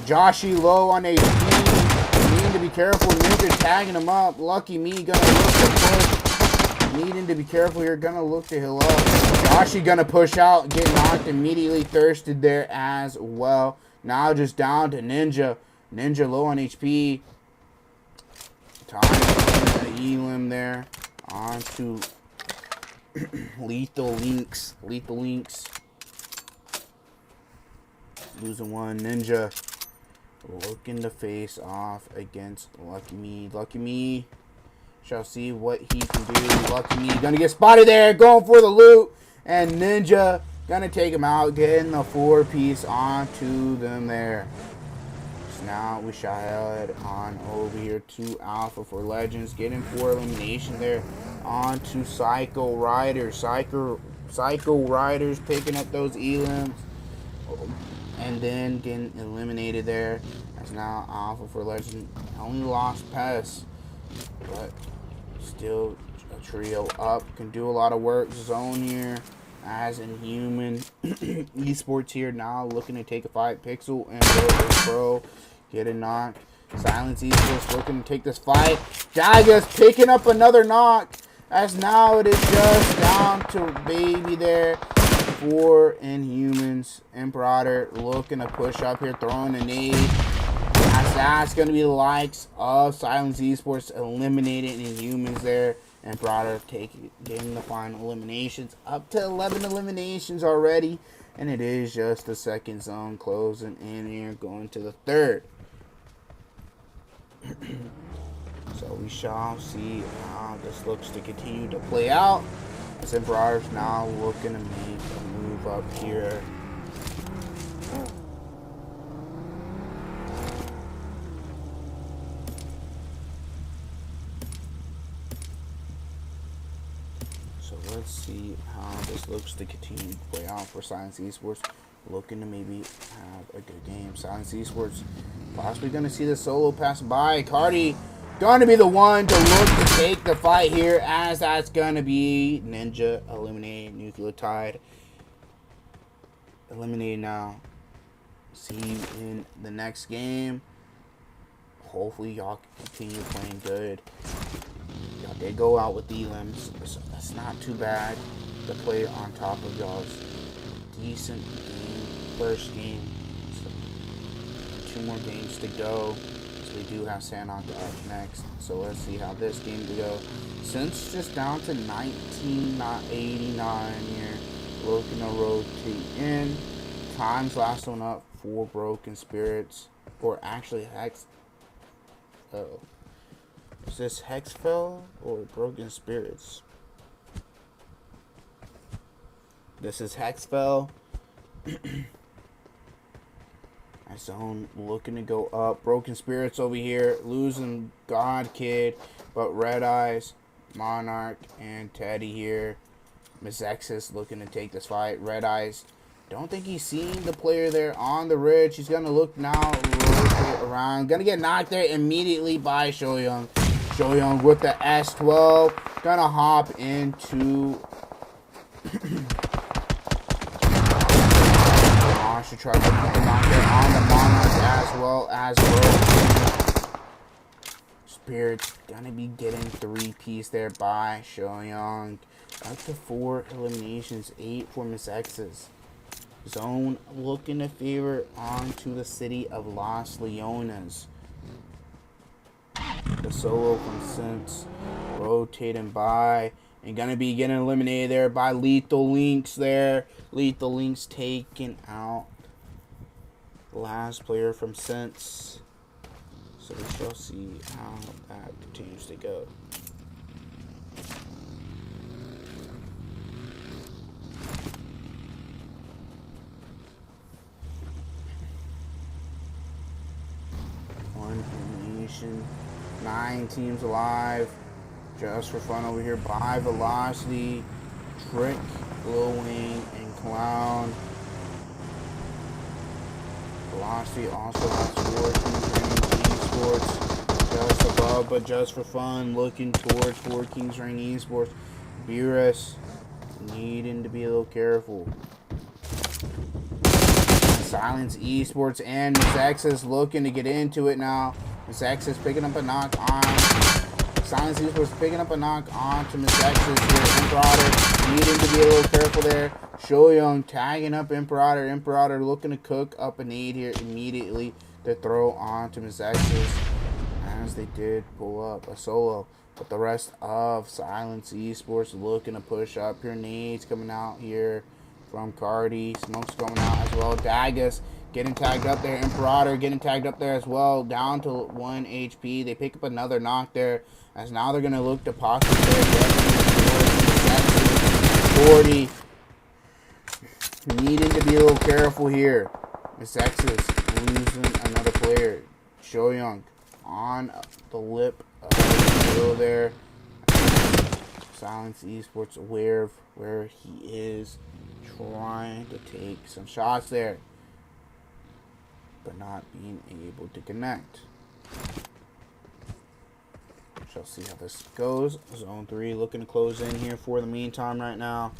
Joshi low on HP. Needing to be careful. Ninja tagging him up. Lucky me gonna look to push. Needing to be careful here. Gonna look to heal up. Joshi gonna push out. Get knocked immediately. Thirsted there as well. Now just down to Ninja. Ninja low on HP. Time to Elim there. On to Lethal Lynx. Lethal Lynx. Losing one. Ninja looking to face off against Lucky me. Lucky me shall see what he can do. Lucky me gonna get spotted there. Going for the loot. And Ninja gonna take him out. Getting the 4-piece onto them there. So now we shall head on over here to Alpha for Legends. Getting 4 elimination there. On to Psycho Riders. Psycho Riders picking up those elims. And then getting eliminated there. That's now Alpha for Legend. Only lost Pest, but still a trio up. Can do a lot of work. Zone here as Inhuman Esports here now looking to take a fight. Pixel and Pro get a knock. SIlents Esports looking to take this fight. Jagas picking up another knock, as now it is just down to Baby there for Inhumans. Imperator looking to push up here, throwing a nade. As that's going to be the likes of SIlents Esports eliminating Inhumans there. Imperator getting the final eliminations. Up to 11 eliminations already. And it is just the second zone closing in here, going to the third. So we shall see how this looks to continue to play out. As Imperator's now looking to make a move up here. So let's see how this looks to continue to play out for SIlents Esports. Looking to maybe have a good game. SIlents Esports Possibly going to see the solo pass by. Cardi going to be the one to look to take the fight here, as that's going to be Ninja eliminated. Nucleotide eliminated now. See you in the next game. Hopefully y'all continue playing good. Y'all did go out with elims. That's not too bad to play on top of y'all's decent game, first game. So 2 more games to go. So we do have Sanok up next. So let's see how this game will go. Since just down to 1989 here. Looking to rotate in. Time's last one up for Broken Spirits. Or actually Hex. Oh. Is this Hexfell or Broken Spirits? This is Hexfell. Zone looking to go up. Broken Spirits over here. Losing God Kid. But Red Eyes, Monarch, and Teddy here. Mezexis looking to take this fight. Red Eyes. Don't think he's seen the player there on the ridge. He's going to look now. Rotate around. Going to get knocked there immediately by Shoyoung. Shoyoung with the S12. Going to hop into... should try to put him out there on the Monarch as well as Broken. Spirit's gonna be getting 3-piece there by Shoyoung. Up to 4 eliminations, 8 for Mezexis. Zone looking to favor onto the city of Los Leones. The solo from Sense rotating by. And gonna be getting eliminated there by Lethal Lynx there. Lethal Lynx taking out the last player from Sense. So we shall see how that continues to go. One elimination. 9 teams alive. Just for fun over here by Velocity, Trick, Lil Wing, and Clown. Velocity also has FOUR Kings Esports just above, but just for fun, looking towards FOUR Kings Esports. Beerus needing to be a little careful. SIlents Esports and Mezexis looking to get into it now. Mezexis picking up a knock on. SIlents Esports picking up a knock on to Mezexis here. Imperator needing to be a little careful there. Shoyoung tagging up Imperator. Imperator looking to cook up a nade here immediately to throw on to Mezexis, as they did pull up a solo. But the rest of SIlents Esports looking to push up here. Nades coming out here from Cardi. Smoke's going out as well. Dagus getting tagged up there. Imperator getting tagged up there as well. Down to 1 HP. They pick up another knock there, as now they're going to look to possibly get 40. Needing to be a little careful here. Mezexis losing another player. Shoyoung on the lip of the hill there. SIlents Esports aware of where he is, trying to take some shots there, but not being able to connect. Shall see how this goes. Zone 3 looking to close in here for the meantime right now.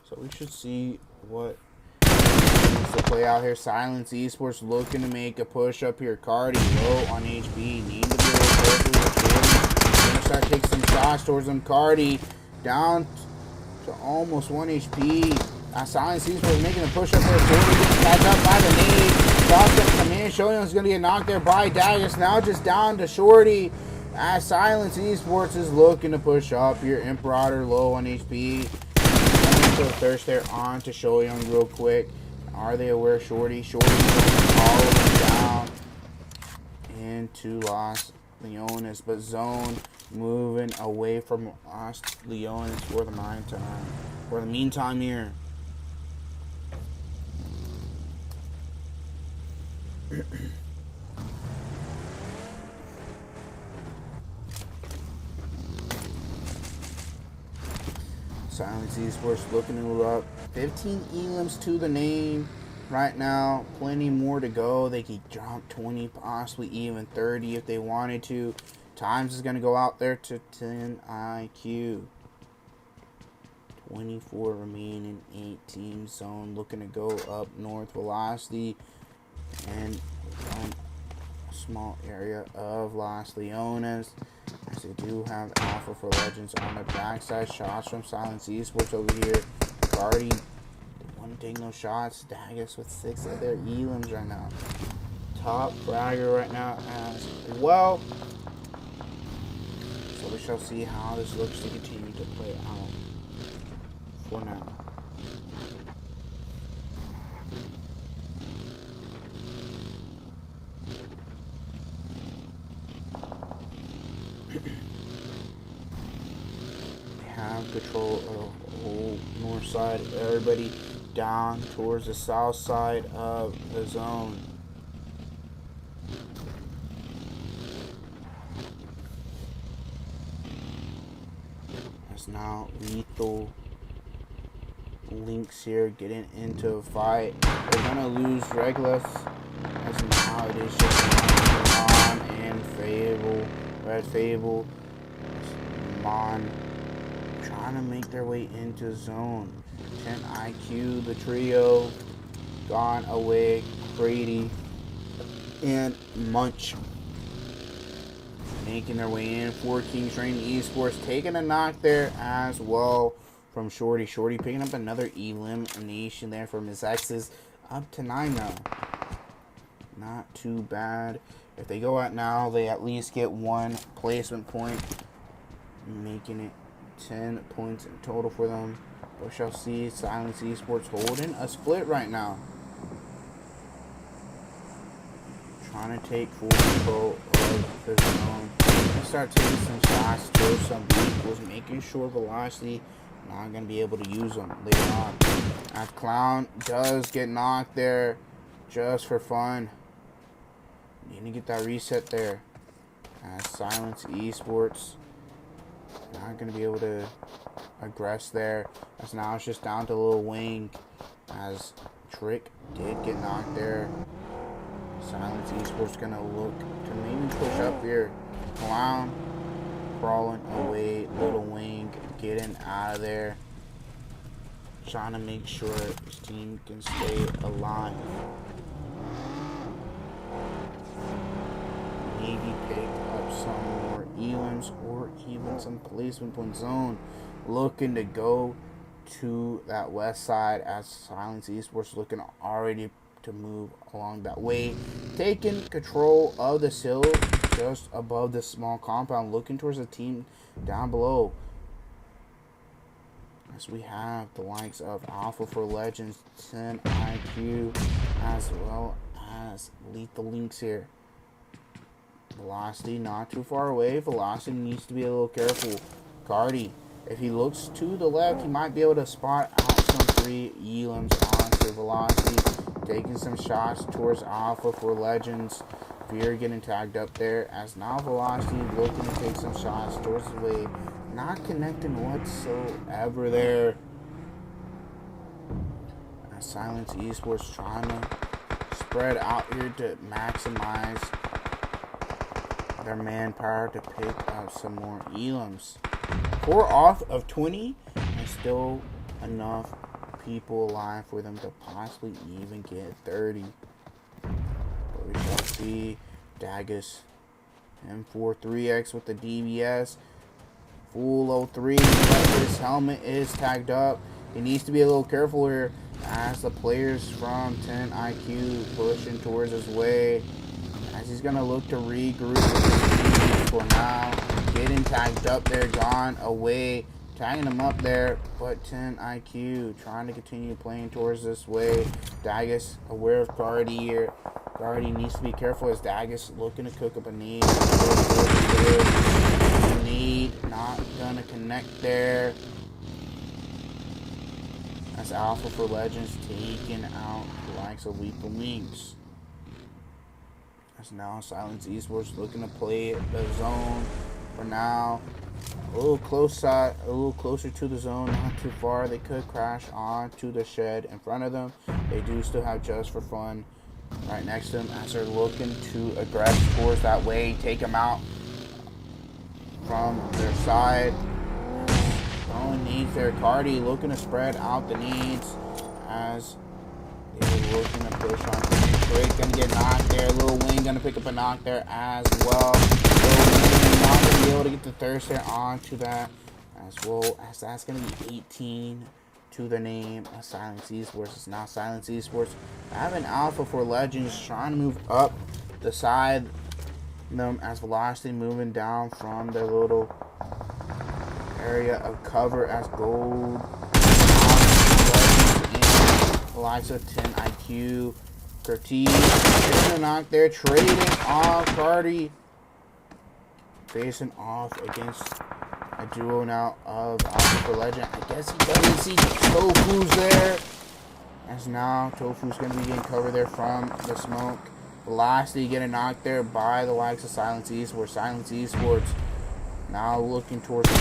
So we should see what needs to play out here. SIlents Esports looking to make a push up here. Cardi low on HP. Need to be a little careful with Gonna start taking some shots towards him. Cardi down to almost 1 HP. SIlents Esports making a push up there. Shorty getting tagged up by the nade. Shots gonna come in. Shoyoung's gonna get knocked there by Daggers. Now just down to Shorty. As SIlents Esports is looking to push up here. Imperator low on HP. So thirst there on to Shoyoung real quick. Are they aware? Shorty going all the way down into Los Leones, but Zone moving away from Los Leones for the meantime. For the meantime here. SIlents Esports looking to up 15 elims to the name. right now. Plenty more to go. They could jump 20, possibly even 30 if they wanted to. Times is going to go out there to TenIQ. 24 remaining, 8-team zone. Looking to go up north. Velocity and a small area of Las Leonas. As they do have Alpha for Legends on the backside. Shots from SIlents Esports over here. Guardy, they want to take no shots. Dagus with 6 of their elims right now. Top fragger right now as well. So we shall see how this looks to continue to play out for now. Have control of the whole north side. Everybody down towards the south side of the zone. That's now Lethal Lynx here getting into a fight. They're gonna lose Regulus as now it is just Mon and Fable. Red Fable. Mon trying to make their way into zone. TenIQ, the trio, gone away. Brady and Munch making their way in. FOUR Kings REGEN Esports taking a knock there as well from Shorty. Shorty picking up another elimination there for Mezexis. Up to 9 now. Not too bad. If they go out now, they at least get 1 placement point, making it 10 points in total for them. We shall see. SIlents Esports holding a split right now. Trying to take full control of the zone. Gonna start taking some shots towards some vehicles, making sure Velocity not going to be able to use them later on. As Clown does get knocked there just for fun. Need to get that reset there. As SIlents Esports not going to be able to aggress there. As now it's just down to Lil Wing. As Trick did get knocked there. SIlents Esports going to look to maybe push up here. Clown crawling away. Little Wing getting out of there. Trying to make sure his team can stay alive. Maybe pick up some more elims or even some placement point zone. Looking to go to that west side as SIlents Esports looking already to move along that way. Taking control of the hill just above the small compound. Looking towards the team down below. As we have the likes of Alpha for Legends, TenIQ, as well as Lethal Lynx here. Velocity not too far away. Velocity needs to be a little careful. Cardi, if he looks to the left, he might be able to spot out some 3 elims onto Velocity. Taking some shots towards Alpha for Legends. Fear getting tagged up there. As now Velocity looking to take some shots towards the way. Not connecting whatsoever there. As SIlents Esports trying to spread out here to maximize their manpower to pick up some more elims. 4 off of 20 and still enough people alive for them to possibly even get 30. But we shall see. Dagus M4 3X with the DBS. Full 03, but his helmet is tagged up. He needs to be a little careful here as the players from TenIQ pushing towards his way. As he's going to look to regroup with his team for now. Getting tagged up there, gone away. Tagging him up there, but TenIQ trying to continue playing towards this way. Dagus aware of Guardy here. Guardy needs to be careful as Dagus looking to cook up a nade. Nade not going to connect there. That's Alpha for Legends taking out the likes of Lethal Lynx. That's now SIlents Esports looking to play the zone for now. A little close side, a little closer to the zone, not too far. They could crash onto the shed in front of them. They do still have Just for Fun right next to them as they're looking to aggress scores that way, take them out from their side. Throwing needs there. Cardi looking to spread out the needs as they're looking to push on Drake. Gonna get knocked there. Lil Wayne gonna pick up a knock there as well. Lil Wayne not gonna be able to get the thirst there onto that as well, as that's gonna be 18 to the name of SIlents Esports. It's now SIlents Esports. I have an Alpha for Legends trying to move up the side them as Velocity moving down from their little area of cover as Gold the likes of TenIQ, Curtis, getting a knock there, trading off Cardi, facing off against a duo now of Alpha for Legend. I guess he doesn't see Tofu's there, as now Tofu's going to be getting covered there from the smoke. Velocity getting knocked there by the likes of SIlents Esports. SIlents Esports now looking towards the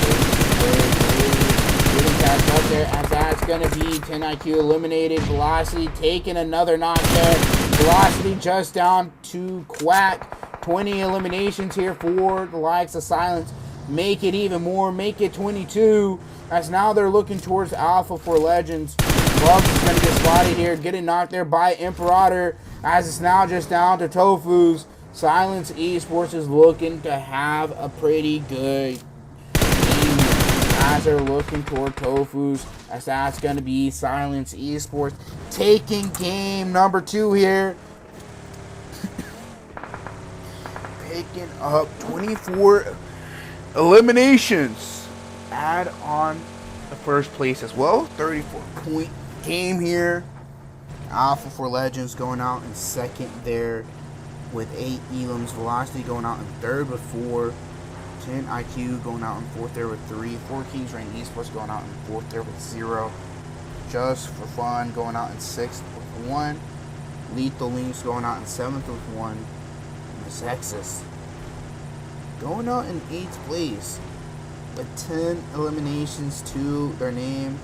getting catch up there, as that's going to be TenIQ eliminated. Velocity taking another knock there. Velocity just down to Quack. 20 eliminations here for the likes of SIlents. Make it even more. Make it 22. As now they're looking towards Alpha for Legends. Bugs is going to get spotted here. Getting knocked there by Imperator. As it's now just down to Tofu's. SIlents Esports is looking to have a pretty good game as they're looking toward Tofu's, as that's going to be SIlents Esports taking game number 2 here. Picking up 24 eliminations. Add on the first place as well. 34-point game here. Alpha for Legends going out in second there with 8 elims. Velocity going out in third with 4. TenIQ going out in fourth there with 3. FOUR Kings Esports going out in fourth there with 0. Just for Fun going out in sixth with 1. Lethal Lynx going out in seventh with 1. Mezexis going out in 8th place with 10 eliminations to their name.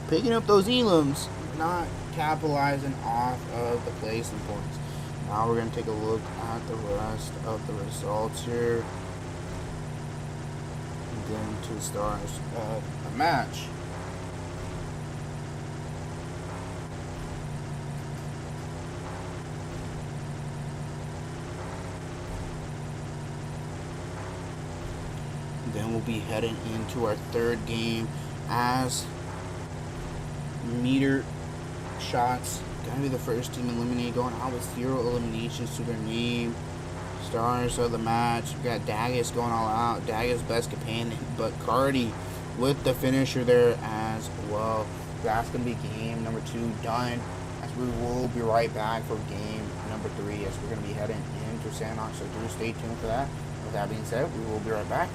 Picking up those elims, not capitalizing off of the placing points. Now we're going to take a look at the rest of the results here. And then to the stars of the match. Then we'll be heading into our third game as Metershot's gonna be the first team eliminated, going out with 0 eliminations to their name. Stars of the match, we got Daggis going all out. Daggis best companion, but Cardi with the finisher there as well. That's gonna be game number 2 done, as we will be right back for game number 3 as we're gonna be heading into Sandbox, so do stay tuned for that. With that being said, we will be right back.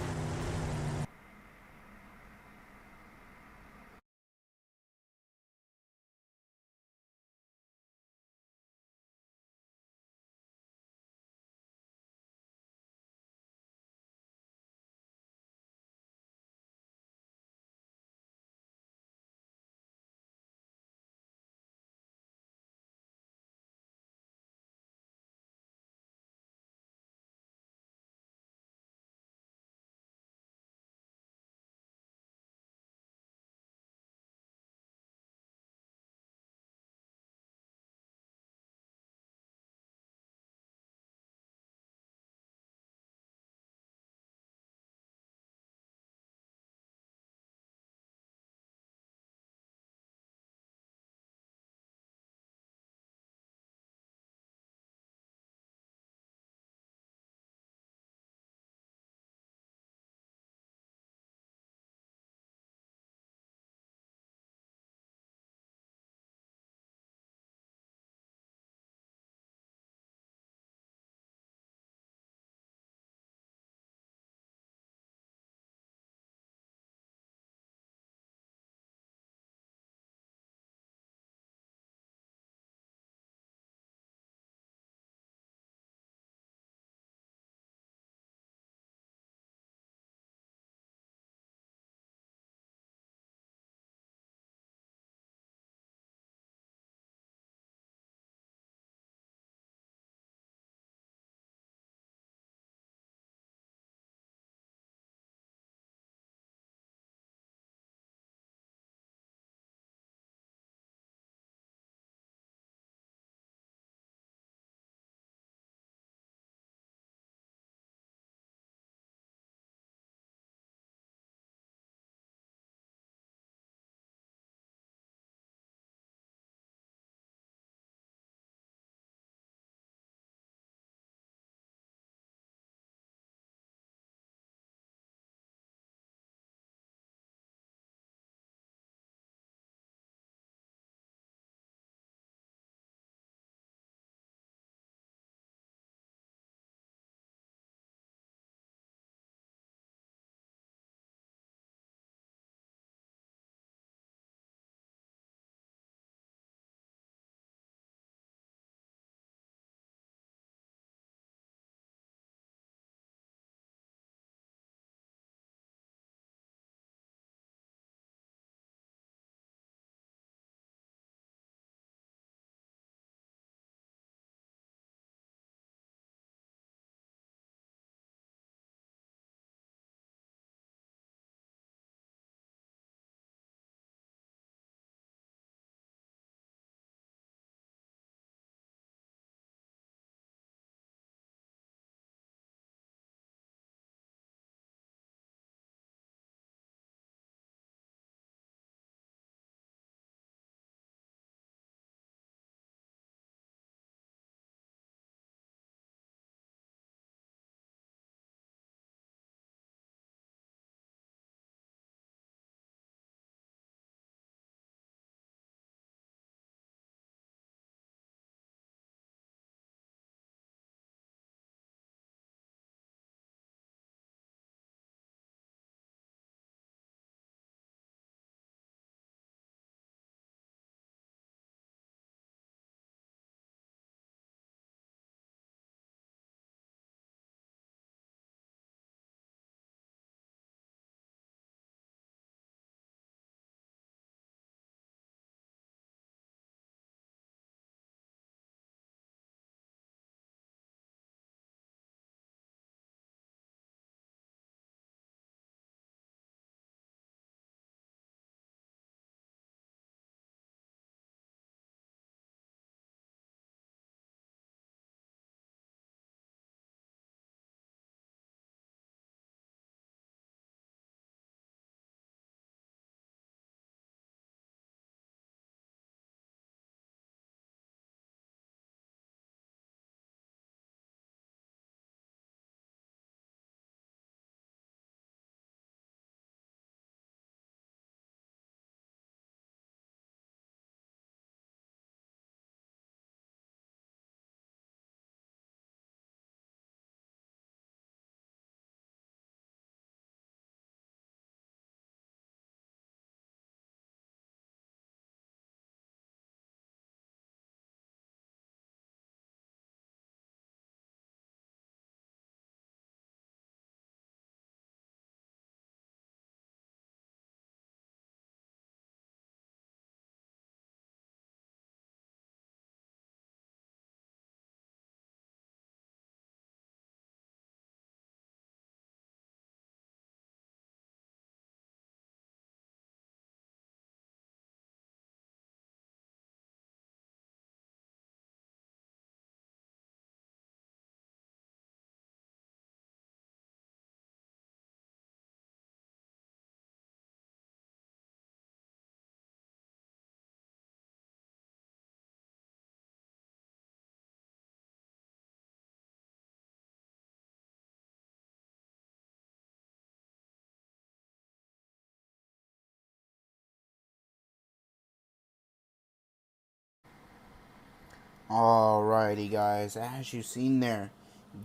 Alrighty, guys, as you've seen there,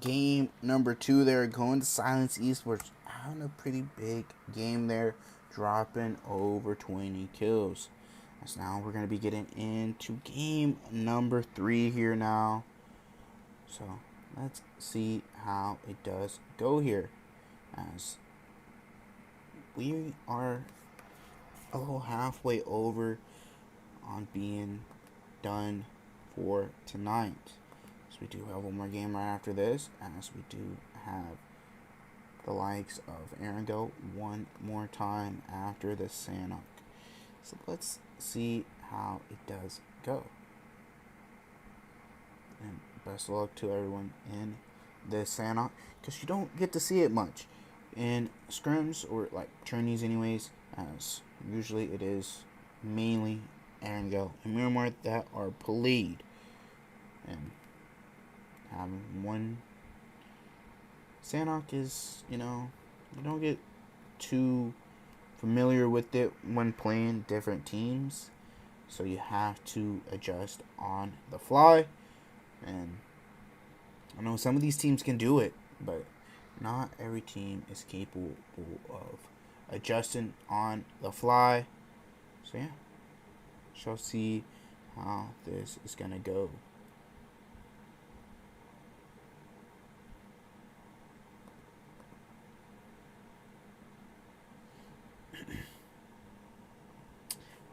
game number 2 there, going to SIlents Esports, having a pretty big game there, dropping over 20 kills. So now we're going to be getting into game number 3 here now. So let's see how it does go here, as we are a little halfway over on being done for tonight. So we do have one more game right after this, as we do have the likes of Aaron go one more time after the Sanok. So let's see how it does go. And best of luck to everyone in this Sanok, because you don't get to see it much in scrims or like tourneys anyways, as usually it is mainly Aaron go and Miramar that are played. And having one Sanok is, you don't get too familiar with it when playing different teams, so you have to adjust on the fly. And I know some of these teams can do it, but not every team is capable of adjusting on the fly. So yeah, shall see how this is gonna go.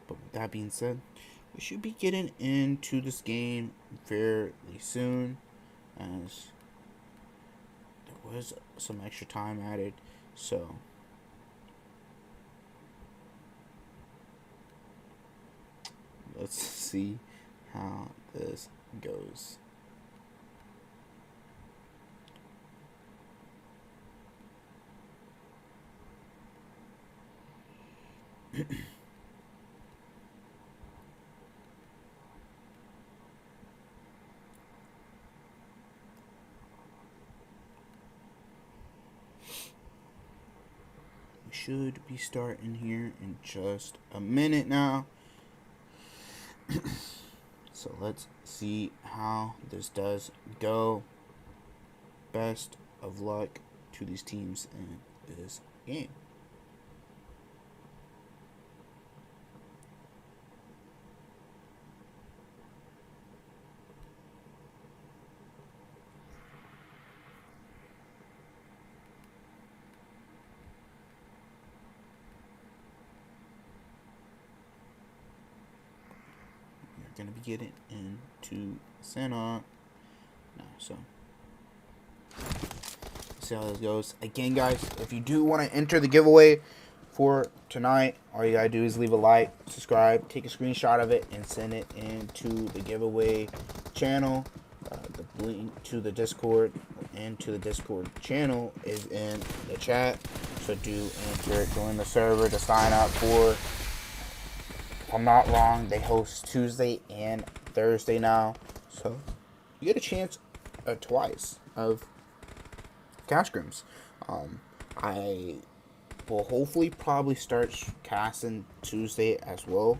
But with that being said, we should be getting into this game fairly soon, as there was some extra time added. So let's see how this goes. We should be starting here in just a minute now. So let's see how this does go. Best of luck to these teams in this game. Going to be getting into Santa now, so see how this goes. Again, guys, if you do want to enter the giveaway for tonight, all you gotta do is leave a like, subscribe, take a screenshot of it, and send it into the giveaway channel. The link to the Discord and to the Discord channel is in the chat, so do enter it. Join the server to sign up for. If I'm not wrong, they host Tuesday and Thursday now, so you get a chance twice of cash scrims. I will hopefully probably start casting Tuesday as well,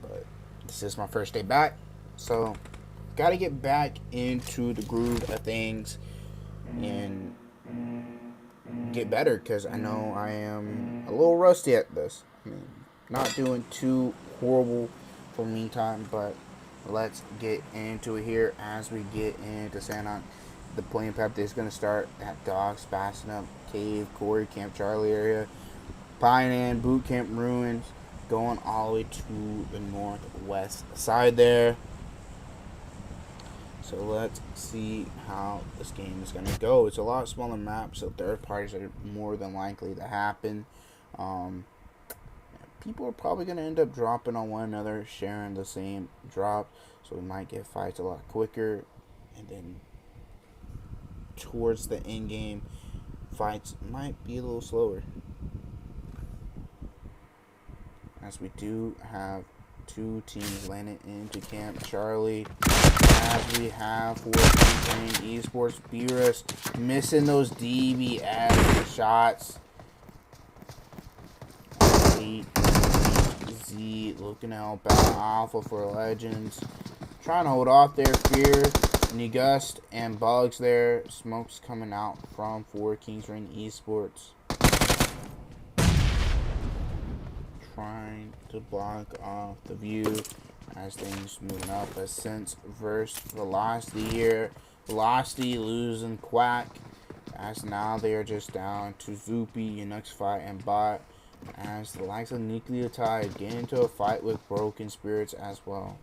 but this is my first day back, so gotta get back into the groove of things and get better, because I know I am a little rusty at this. I mean, not doing too horrible for the meantime, but let's get into it here as we get into Santa. The playing path is going to start at Dogs, Passing Up, Cave, Corey, Camp Charlie area, Pine Inn, Boot Camp Ruins, going all the way to the northwest side there. So let's see how this game is going to go. It's a lot smaller map, so third parties are more than likely to happen. People are probably going to end up dropping on one another, sharing the same drop, so we might get fights a lot quicker, and then towards the end game, fights might be a little slower, as we do have two teams landing into Camp Charlie, as we have FOUR Kings Esports. Beerus missing those DBS shots. Z looking to help out Alpha for Legends. trying to hold off there. Fear, Negust, and Bugs there. Smoke's coming out from FOUR Kings REGEN Esports. Trying to block off the view as things moving up. But since versus Velocity here, Velocity losing Quack, as now they are just down to Zoopy, Unuxify, and Bot, as the likes of Nucleotide get into a fight with Broken Spirits as well.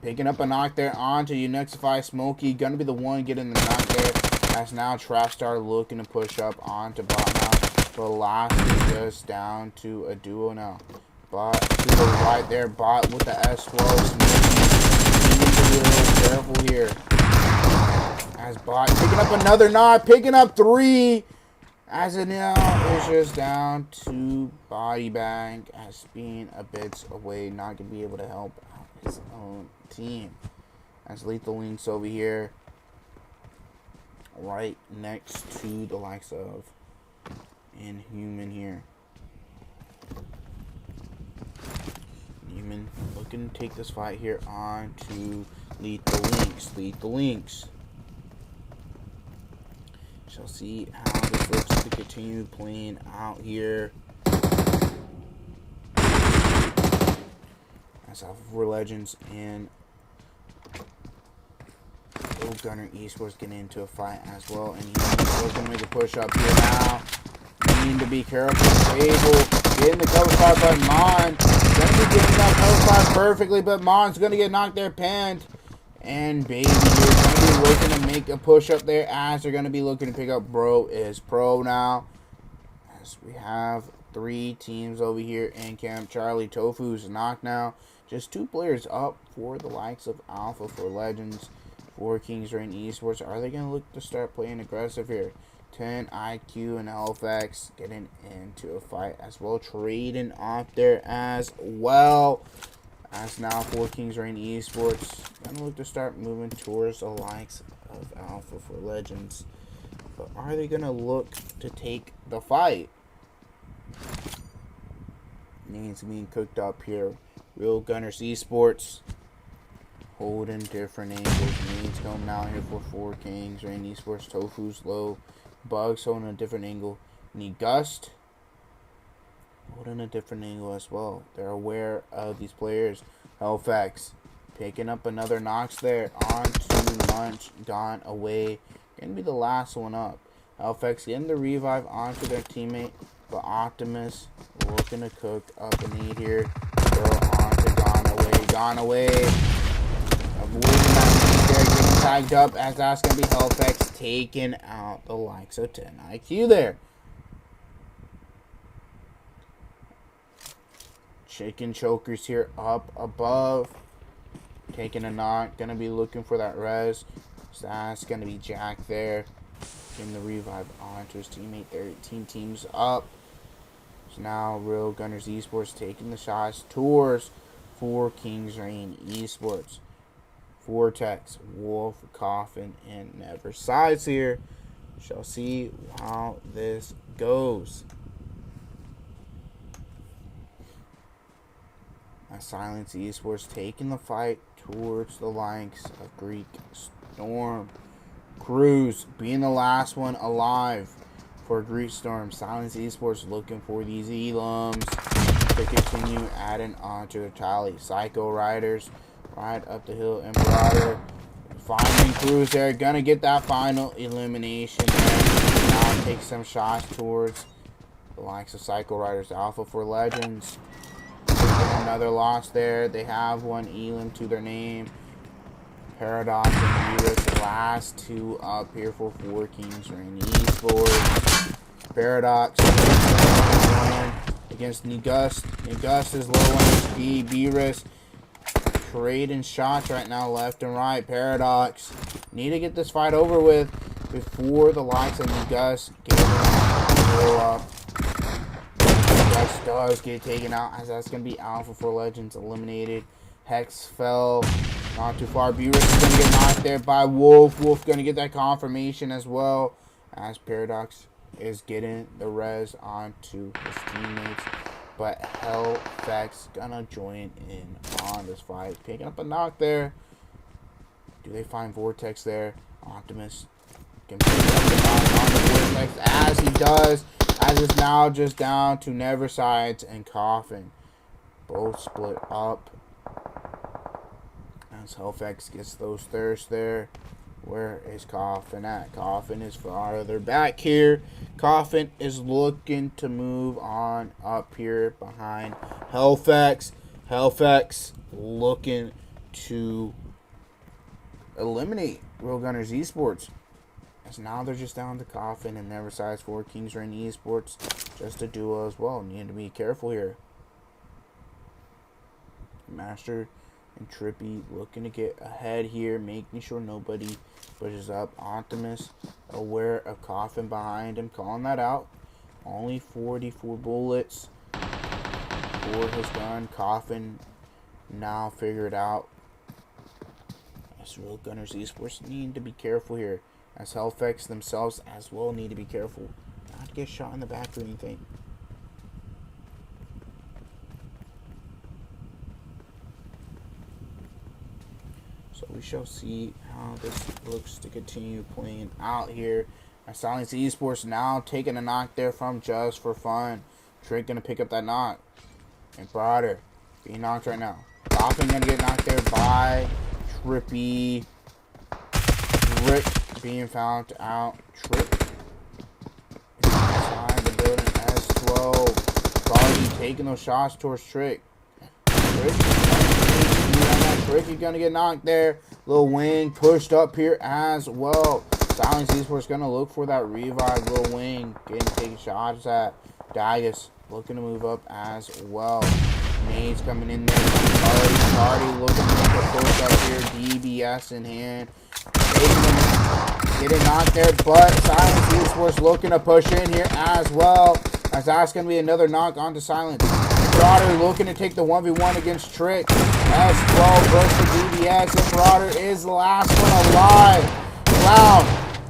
Picking up a knock there onto Unuxify. Smokey gonna be the one getting the knock there, as now Trapstar looking to push up onto Bot now. Velocity just down to a duo now. Bot to the right there. Bot with the S12. Smokey a little careful here. As Bot picking up another knock, picking up 3. As it now is just down to Body Bag, as being a bit away, not going to be able to help out his own team. As Lethal Lynx over here, right next to the likes of Inhuman here. Inhuman looking to take this fight here on to Lethal Lynx. Lethal Lynx. Shall see how this looks to continue playing out here. As FOUR Legends and Gunner Esports getting into a fight as well. And he's looking to make a push up here now. Need to be careful. Able getting the cover spot by Mon. Gonna be getting that cover spot perfectly, but Mon's gonna get knocked there, pinned. And Baby is gonna be looking to make a push up there, as they're gonna be looking to pick up Bro is Pro now. As we have 3 teams over here in camp. Charlie Tofu's knocked now. Just 2 players up for the likes of Alpha FOUR Legends. FOUR Kings REGEN Esports. Are they gonna look to start playing aggressive here? TenIQ and LFX getting into a fight as well, trading off there as well. As now FOUR Kings REGEN Esports gonna look to start moving towards the likes of Alpha FOUR Legends. But are they gonna look to take the fight? Needs being cooked up here. Real Gunners Esports holding different angles. Needs coming out here for FOUR Kings REGEN Esports. Tofu's low. Bugs holding a different angle. Negust holding a different angle as well. They're aware of these players. Hellfax picking up another knocks there onto Munch. Gone away. Gonna be the last one up. Hellfax getting the revive onto their teammate. But Optimus looking to cook up a need here. Throw onto Gone away. Gone away. Avoiding that lead there, getting tagged up, as that's going to be Hellfax taking out the likes of TenIQ there. Chicken Chokers here up above. Taking a knock, going to be looking for that res. So that's going to be Jack there. Getting the revive onto his teammate there. Teams up. So now Real Gunners Esports taking the shots towards FOUR Kings REGEN Esports. Vortex, Wolf, Coffin, and Never Sides here. Shall see how this goes. SIlents Esports taking the fight towards the likes of Greek Storm. Cruz being the last one alive for Greek Storm. SIlents Esports looking for these elums to continue adding on to their tally. Psycho Riders right up the hill, and Marauder finding Cruz there. Gonna get that final elimination there. Now take some shots towards the likes of Psycho Riders. Alpha FOUR Legends. Another loss there. They have one elim to their name. Paradox and Virus, the last 2 up here for FOUR Kings REGEN Esports. Paradox against Negust. Negust is low on HP. Virus trading shots right now left and right. Paradox need to get this fight over with before the likes of Negust get up. Negust does get taken out, as that's going to be Alpha FOUR Legends eliminated. Hexfell not too far. Beerus is going to get knocked there by Wolf. Wolf going to get that confirmation as well, as Paradox is getting the res onto his teammates. But Hellfex gonna join in on this fight. Picking up a knock there. Do they find Vortex there? Optimus can pick up the knock on the Vortex as he does. As it's now just down to Neversides and Coffin. Both split up. As Hellfex gets those thirsts there. Where is Coffin at? Coffin is farther back here. Coffin is looking to move on up here behind Hellfex. Hellfex looking to eliminate Real Gunners Esports. As now they're just down to Coffin and Neversides FOUR Kings REGEN Esports. Just a duo as well. Need to be careful here. Master and Trippy looking to get ahead here, making sure nobody pushes up. Optimus aware of Coffin behind him, calling that out. Only 44 bullets for his gun. Coffin now figured out. As Real Gunners Esports need to be careful here. As Hellfex themselves as well need to be careful not to get shot in the back or anything. So we shall see how this looks to continue playing out here. SIlents Esports now taking a knock there from Just for Fun. Trick gonna pick up that knock. And Broader being knocked right now. Coffin gonna get knocked there by Trippy. Trick being found out. Trick inside the building S12. Quality taking those shots towards Trick. Trick is gonna get knocked there. Lil Wing pushed up here as well. SIlents Esports gonna look for that revive. Lil Wing getting taken shots at. Dagus looking to move up as well. Nade's coming in there. Cardi looking to make a push up here. DBS in hand. Getting knocked there, but SIlents Esports looking to push in here as well. As that's gonna be another knock onto SIlents. Broader looking to take the 1v1 against Trick. S12 versus DBS. And Broader is the last one alive. Clown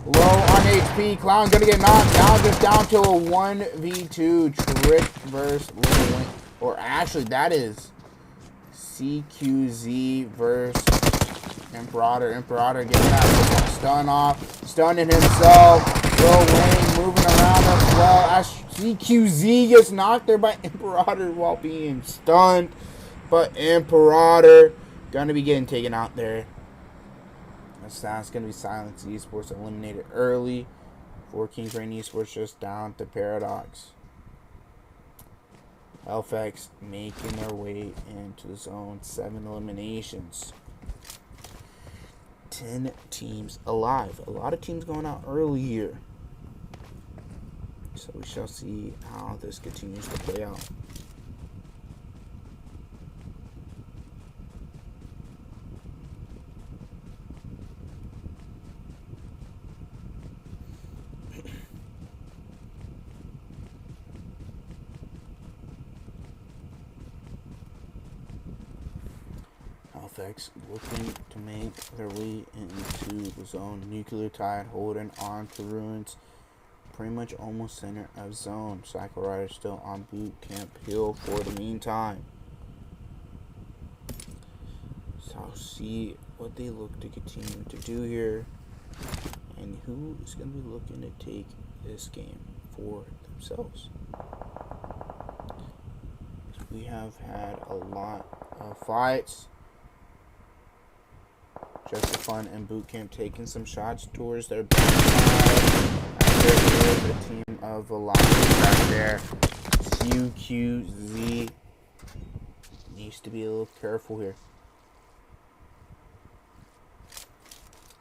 low on HP. Clown gonna get knocked down, just down to a 1v2. Trick versus Lil Wing. Or actually, that is CQZ versus Imperator. Imperator getting that stun off. Stunning himself. Lil Wing moving around as well. As CQZ gets knocked there by Imperator while being stunned. But Imperator gonna be getting taken out there. That's gonna be SIlents Esports eliminated early. FOUR Kings REGEN Esports just down to Paradox. Hellfex making their way into the zone. 7 eliminations. 10 teams alive. A lot of teams going out early here. So we shall see how this continues to play out. Hellfex looking to make their way into the zone. Nucleotide holding on to Ruins. Pretty much almost center of zone. Cycle Rider still on boot camp hill for the meantime. So I'll see what they look to continue to do here. And who is going to be looking to take this game for themselves. We have had a lot of fights. Just for Fun and Bootcamp taking some shots towards their backside. There's a team of Velocity back there. QQZ needs to be a little careful here.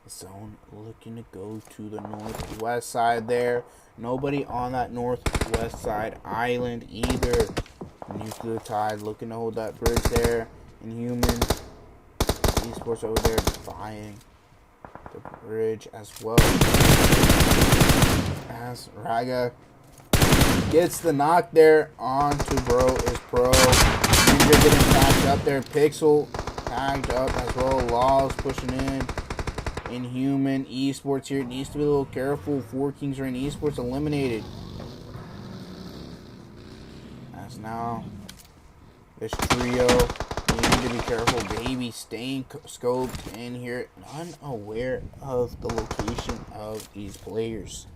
Zone looking to go to the northwest side there. Nobody on that northwest side island either. Nucleotide looking to hold that bridge there. Inhuman Esports over there defying the bridge as well. As Raga gets the knock there onto Bro is Pro. Ninja getting tagged up there. Pixel tagged up as well. Laws pushing in. Inhuman Esports here needs to be a little careful. FOUR Kings REGEN Esports eliminated. As now This trio need to be careful. Baby staying scoped in here, unaware of the location of these players.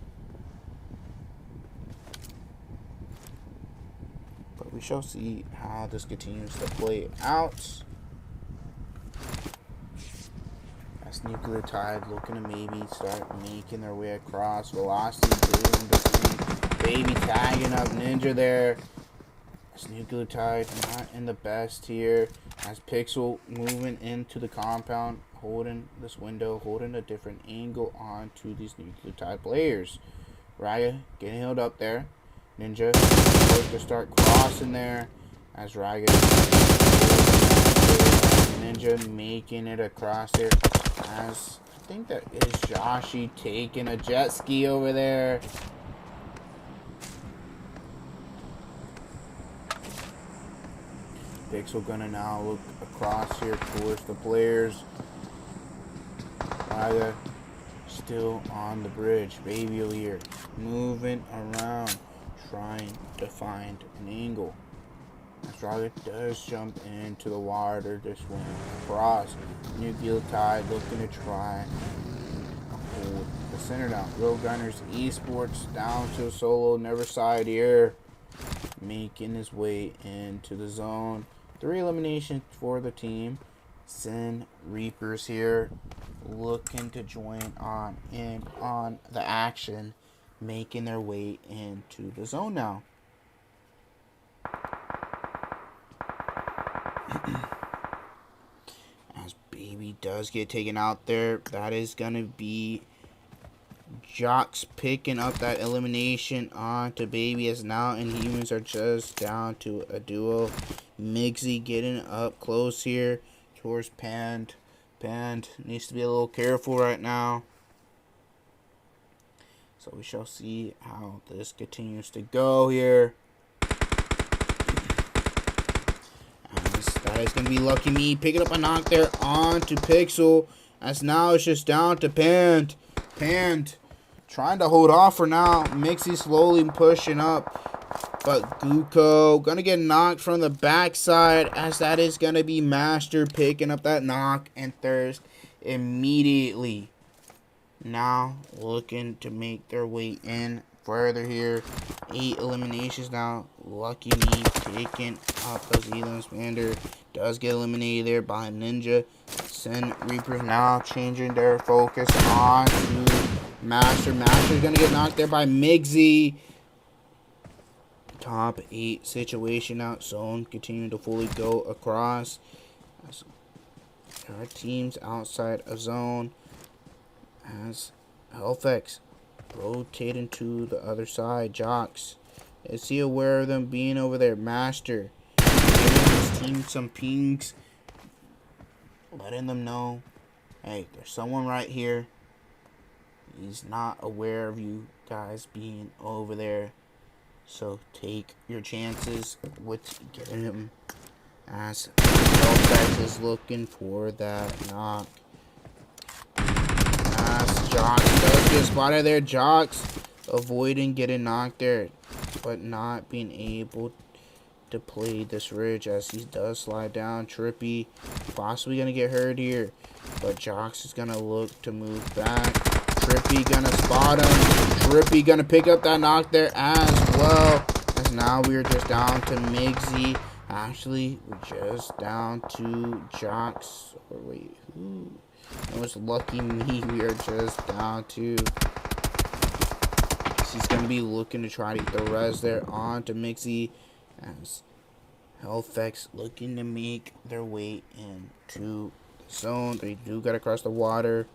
But we shall see how this continues to play out. As Nucleotide looking to maybe start making their way across. Velocity doing the thing. Baby tagging up Ninja there. As Nucleotide not in the best here. As Pixel moving into the compound, holding this window, holding a different angle onto these Nucleotide players. Raya getting held up there. Ninja to start crossing there. As Raya Ninja making it across there. As I think that is Joshi taking a jet ski over there. Pixel gonna now look across here towards the players. Raya still on the bridge. Baby here moving around, trying to find an angle. Raya does jump into the water this one across. Nucleotide looking to try hold the center down. Roadrunners Esports down to a solo, never side here, making his way into the zone. 3 eliminations for the team. Sin Reapers here looking to join in on the action, making their way into the zone now. As Baby does get taken out there, that is going to be Jocks picking up that elimination onto Baby, as now Inhumans are just down to a duo. Miggsy getting up close here towards Pand. Pand needs to be a little careful right now. So we shall see how this continues to go here. That is going to be Lucky Me picking up a knock there onto Pixel. As now it's just down to Pand. Pand trying to hold off for now. Mixie slowly pushing up. But Guko going to get knocked from the backside, as that is going to be Master picking up that knock and Thirst immediately. Now looking to make their way in further here. 8 eliminations now. Lucky Me taking up those elims. Mander does get eliminated there by Ninja. Sin Reapers now changing their focus on to Master. Master's going to get knocked there by Miggsy. Top 8 situation out. Zone continuing to fully go across. There are teams outside of zone. As Hellfex rotating to the other side. Jocks, is he aware of them being over there? Master giving his team some pings, letting them know, hey, there's someone right here. He's not aware of you guys being over there, so take your chances with getting him. As Hellfex is looking for that knock. Jocks does get spotted there. Jocks avoiding getting knocked there, but not being able to play this ridge, as he does slide down. Trippy possibly going to get hurt here, but Jocks is going to look to move back. Trippy going to spot him. Trippy going to pick up that knock there as well, as now we're just down to Miggsy. Actually, we're just down to Jocks. Or wait, who? It was Lucky Me. We are just down to. He's going to be looking to try to get the res there on to Mixie, as Hellfex looking to make their way into the zone. They do got to cross the water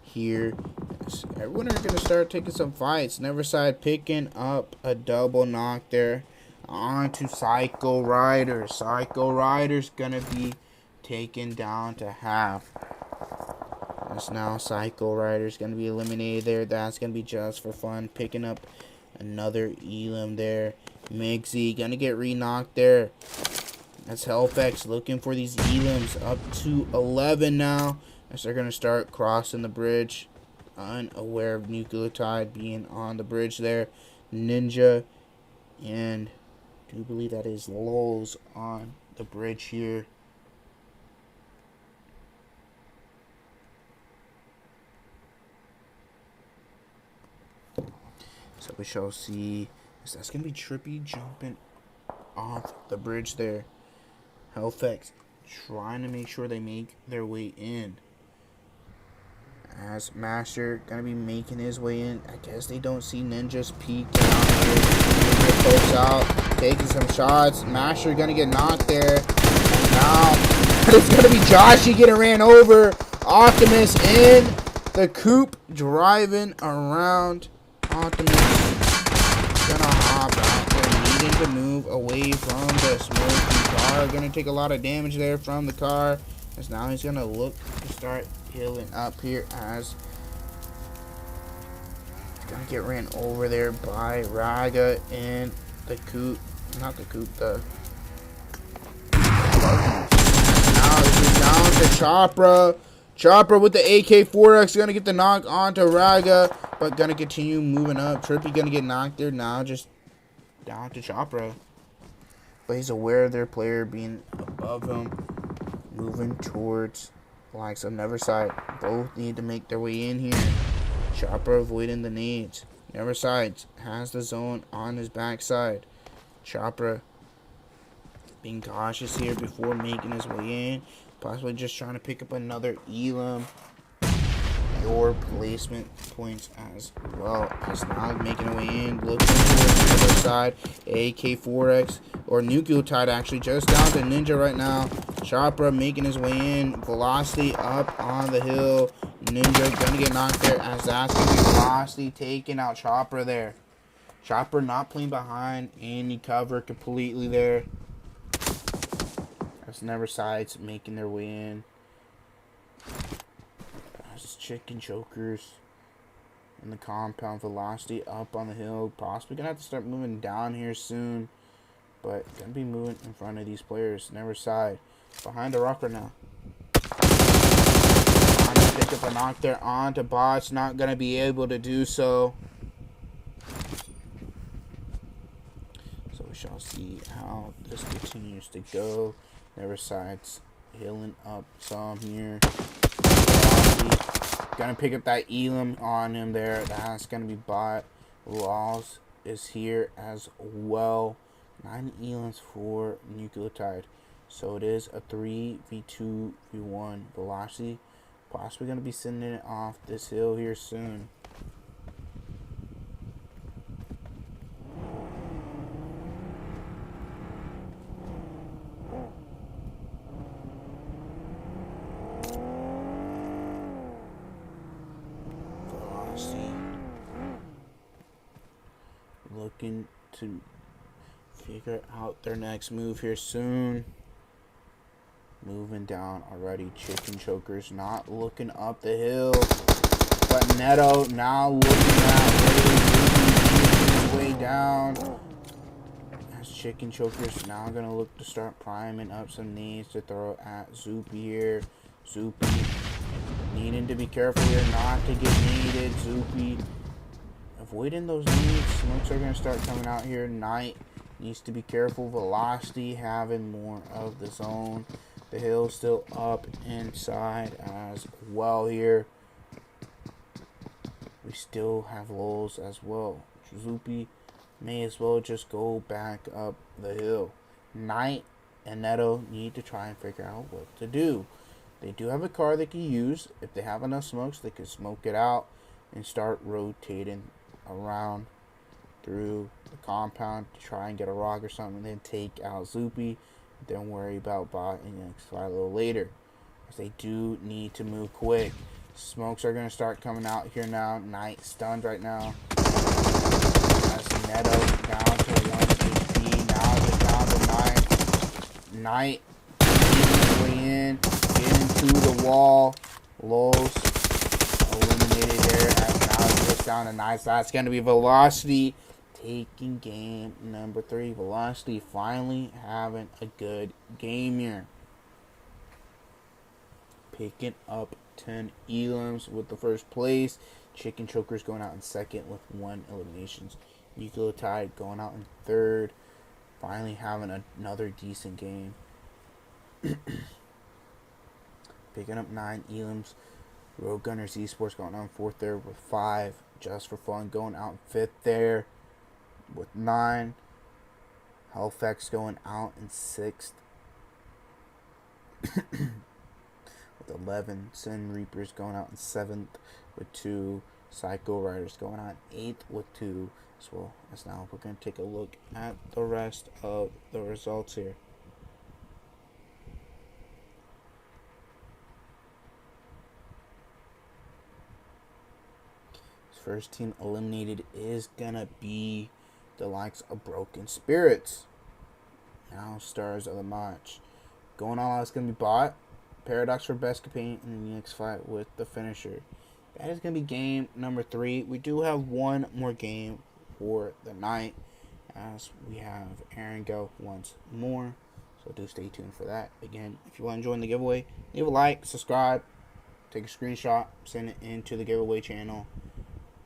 here. Everyone are going to start taking some fights. Neverside picking up a double knock there on to Psycho Rider. Psycho Rider's going to be taken down to half. As now Psycho Rider's going to be eliminated there. That's going to be just for fun. Picking up another elim there. Miggsy going to get re-knocked there. That's Hellfex looking for these elims. Up to 11 now, as they're going to start crossing the bridge. Unaware of Nucleotide being on the bridge there. Ninja and I do believe that is Lols on the bridge here. So we shall see. That's going to be Trippy jumping off the bridge there. Hellfex trying to make sure they make their way in. As Master going to be making his way in. I guess they don't see Ninja's peek down here. Ninja pokes out, taking some shots. Master going to get knocked there. And now it's going to be Joshy getting ran over. Optimus in the coupe driving around. Optimus gonna hop out there, needing to move away from the smoking car. Gonna take a lot of damage there from the car. As now he's gonna look to start healing up here as he's gonna get ran over there by Raga in the coupe. Not the coupe, the now this is down to Chopra. Chopper with the AK-4X gonna get the knock onto Raga, but gonna continue moving up. Trippy gonna get knocked there now, just down to Chopra. But he's aware of their player being above him, moving towards the likes of Neverside. Both need to make their way in here. Chopper avoiding the nades. Neverside has the zone on his backside. Chopra being cautious here before making his way in. Possibly just trying to pick up another Elam. Your placement points as well. As now making a way in. Looking towards the other side. AK-4X or Nucleotide actually just down to Ninja right now. Chopra making his way in. Velocity up on the hill. Ninja gonna get knocked there as that's gonna be Velocity taking out Chopra there. Chopper not playing behind any cover completely there. As Neversides making their way in. As Chicken Chokers in the compound. Velocity up on the hill. Possibly gonna have to start moving down here soon. But gonna be moving in front of these players. Neverside behind the rock right now. Trying to pick up a knock there onto Bots. Not gonna be able to do so. So we shall see how this continues to go. Neverside's healing up some here. Gonna pick up that Elam on him there. That's gonna be bot. Laws is here as well. 9 Elams for Nucleotide. So it is a 3v2v1. Velocity possibly gonna be sending it off this hill here soon. Looking to figure out their next move here soon. Moving down already. Chicken Chokers not looking up the hill. But Neto now looking that way down. As Chicken Chokers now going to look to start priming up some nades to throw at Zoopy here. Zoopy needing to be careful here not to get needed. Zoopy avoiding those needs. Smokes are going to start coming out here. Knight needs to be careful. Velocity having more of the zone. The hill still up inside as well here. We still have lulls as well. Zoopy may as well just go back up the hill. Knight and Neto need to try and figure out what to do. They do have a car they can use. If they have enough smokes, they can smoke it out and start rotating around through the compound to try and get a rock or something, and then take out Zoopy. Then worry about bot and Hexfell a little later, as they do need to move quick. Smokes are going to start coming out here now. Knight stunned right now. As Neto down to 1 HP. Now it's down to 9. Knight way in, getting to the wall. Lulls eliminated there. As now it's just down to 9. So that's going to be Velocity taking game number 3. Velocity finally having a good game here. Picking up 10 Elams with the first place. Chicken Chokers going out in second with 1 eliminations. Nucleotide going out in third. Finally having another decent game. Picking up 9, Elims. Roadgunners Esports going on 4th there with 5. Just for Fun going out 5th there with 9. Hellfex going out in 6th with 11. Sin Reapers going out in 7th with 2. Psycho Riders going out in 8th with 2 as well. As now we're going to take a look at the rest of the results here. First team eliminated is gonna be the likes of Broken Spirits. Now stars of the match. Going all out is gonna be Bot, Paradox for best companion in the next fight with the finisher. That is gonna be game number 3. We do have one more game for the night, as we have Aaron go once more. So do stay tuned for that. Again, if you want to join the giveaway, leave a like, subscribe, take a screenshot, send it into the giveaway channel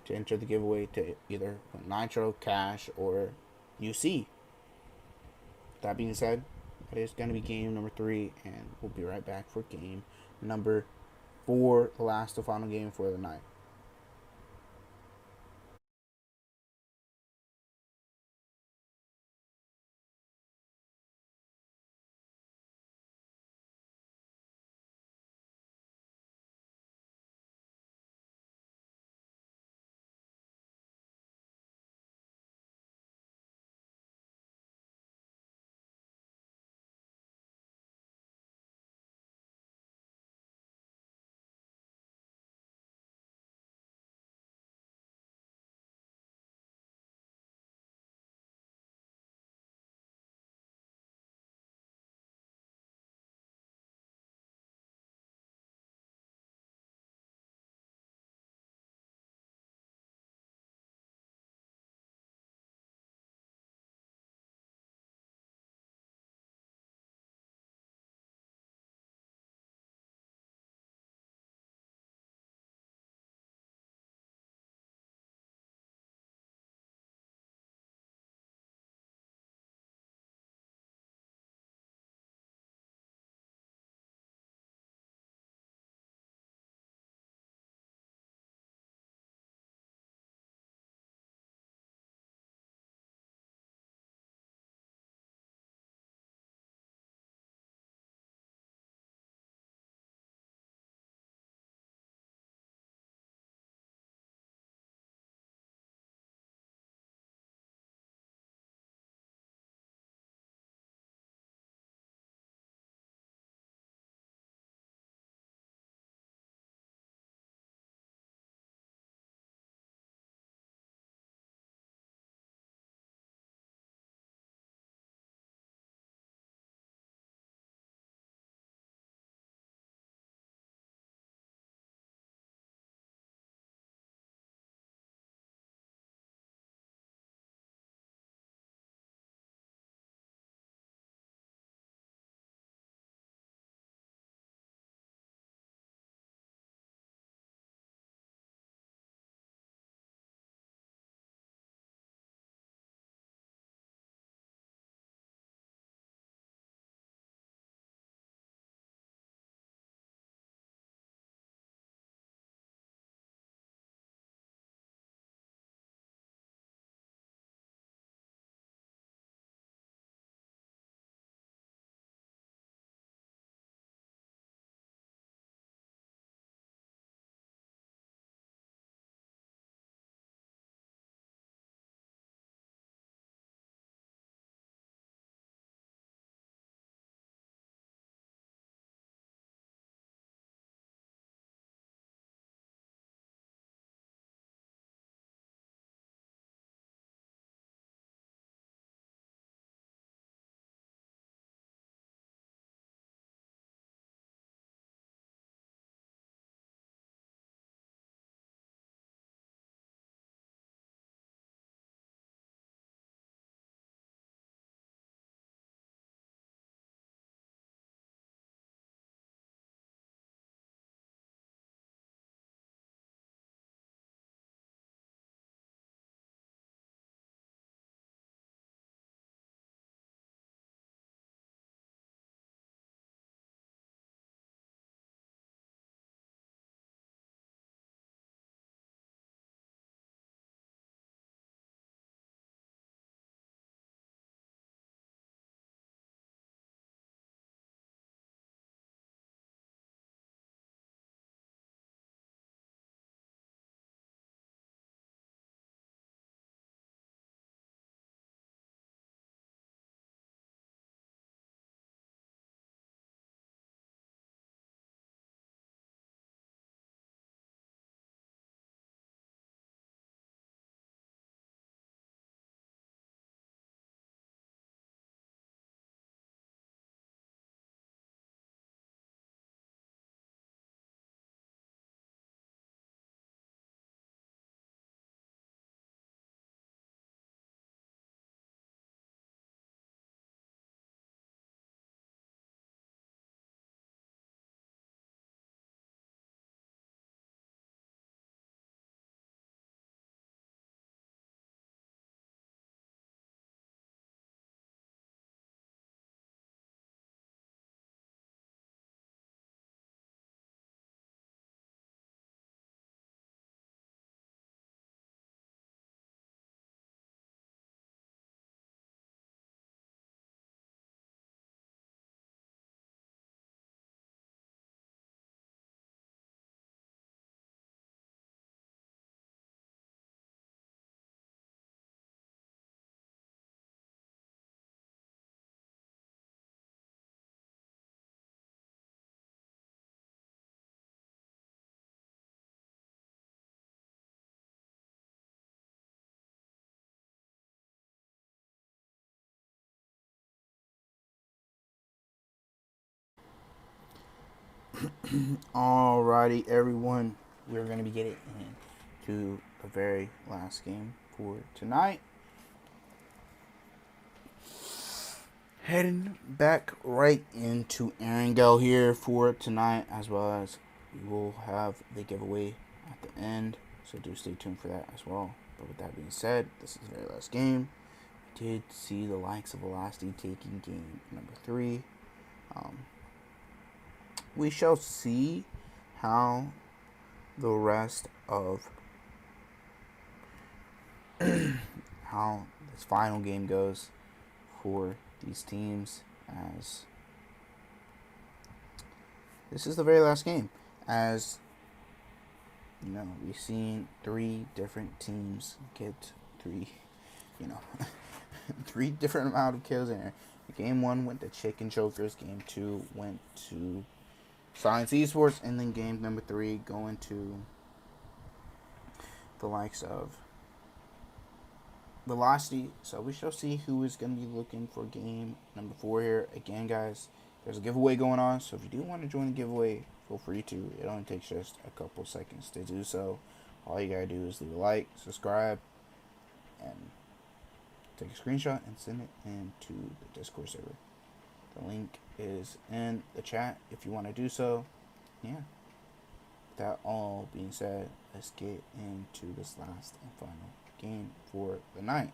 to enter the giveaway to either Nitro, Cash, or UC. That being said, that is going to be game number 3, and we'll be right back for game number 4, the last and final game for the night. Alrighty, everyone, we're going to be getting into the very last game for tonight. Heading back right into Erangel here for tonight, as well as we will have the giveaway at the end, so do stay tuned for that as well. But with that being said, this is the very last game. We did see the likes of Velocity taking game number 3. We shall see how the rest of how this final game goes for these teams, as this is the very last game. As you know, we've seen 3 different teams get 3 different amount of kills in there. Game 1 went to Chicken Chokers, game 2 went to SIlents Esports, and then game number 3 going to the likes of Velocity. So we shall see who is going to be looking for game number 4 here. Again, guys, there's a giveaway going on, so if you do want to join the giveaway, feel free to. It only takes just a couple seconds to do so. All you gotta do is leave a like, subscribe, and take a screenshot and send it into the Discord server. The link is in the chat if you want to do so. Yeah. That all being said, let's get into this last and final game for the night.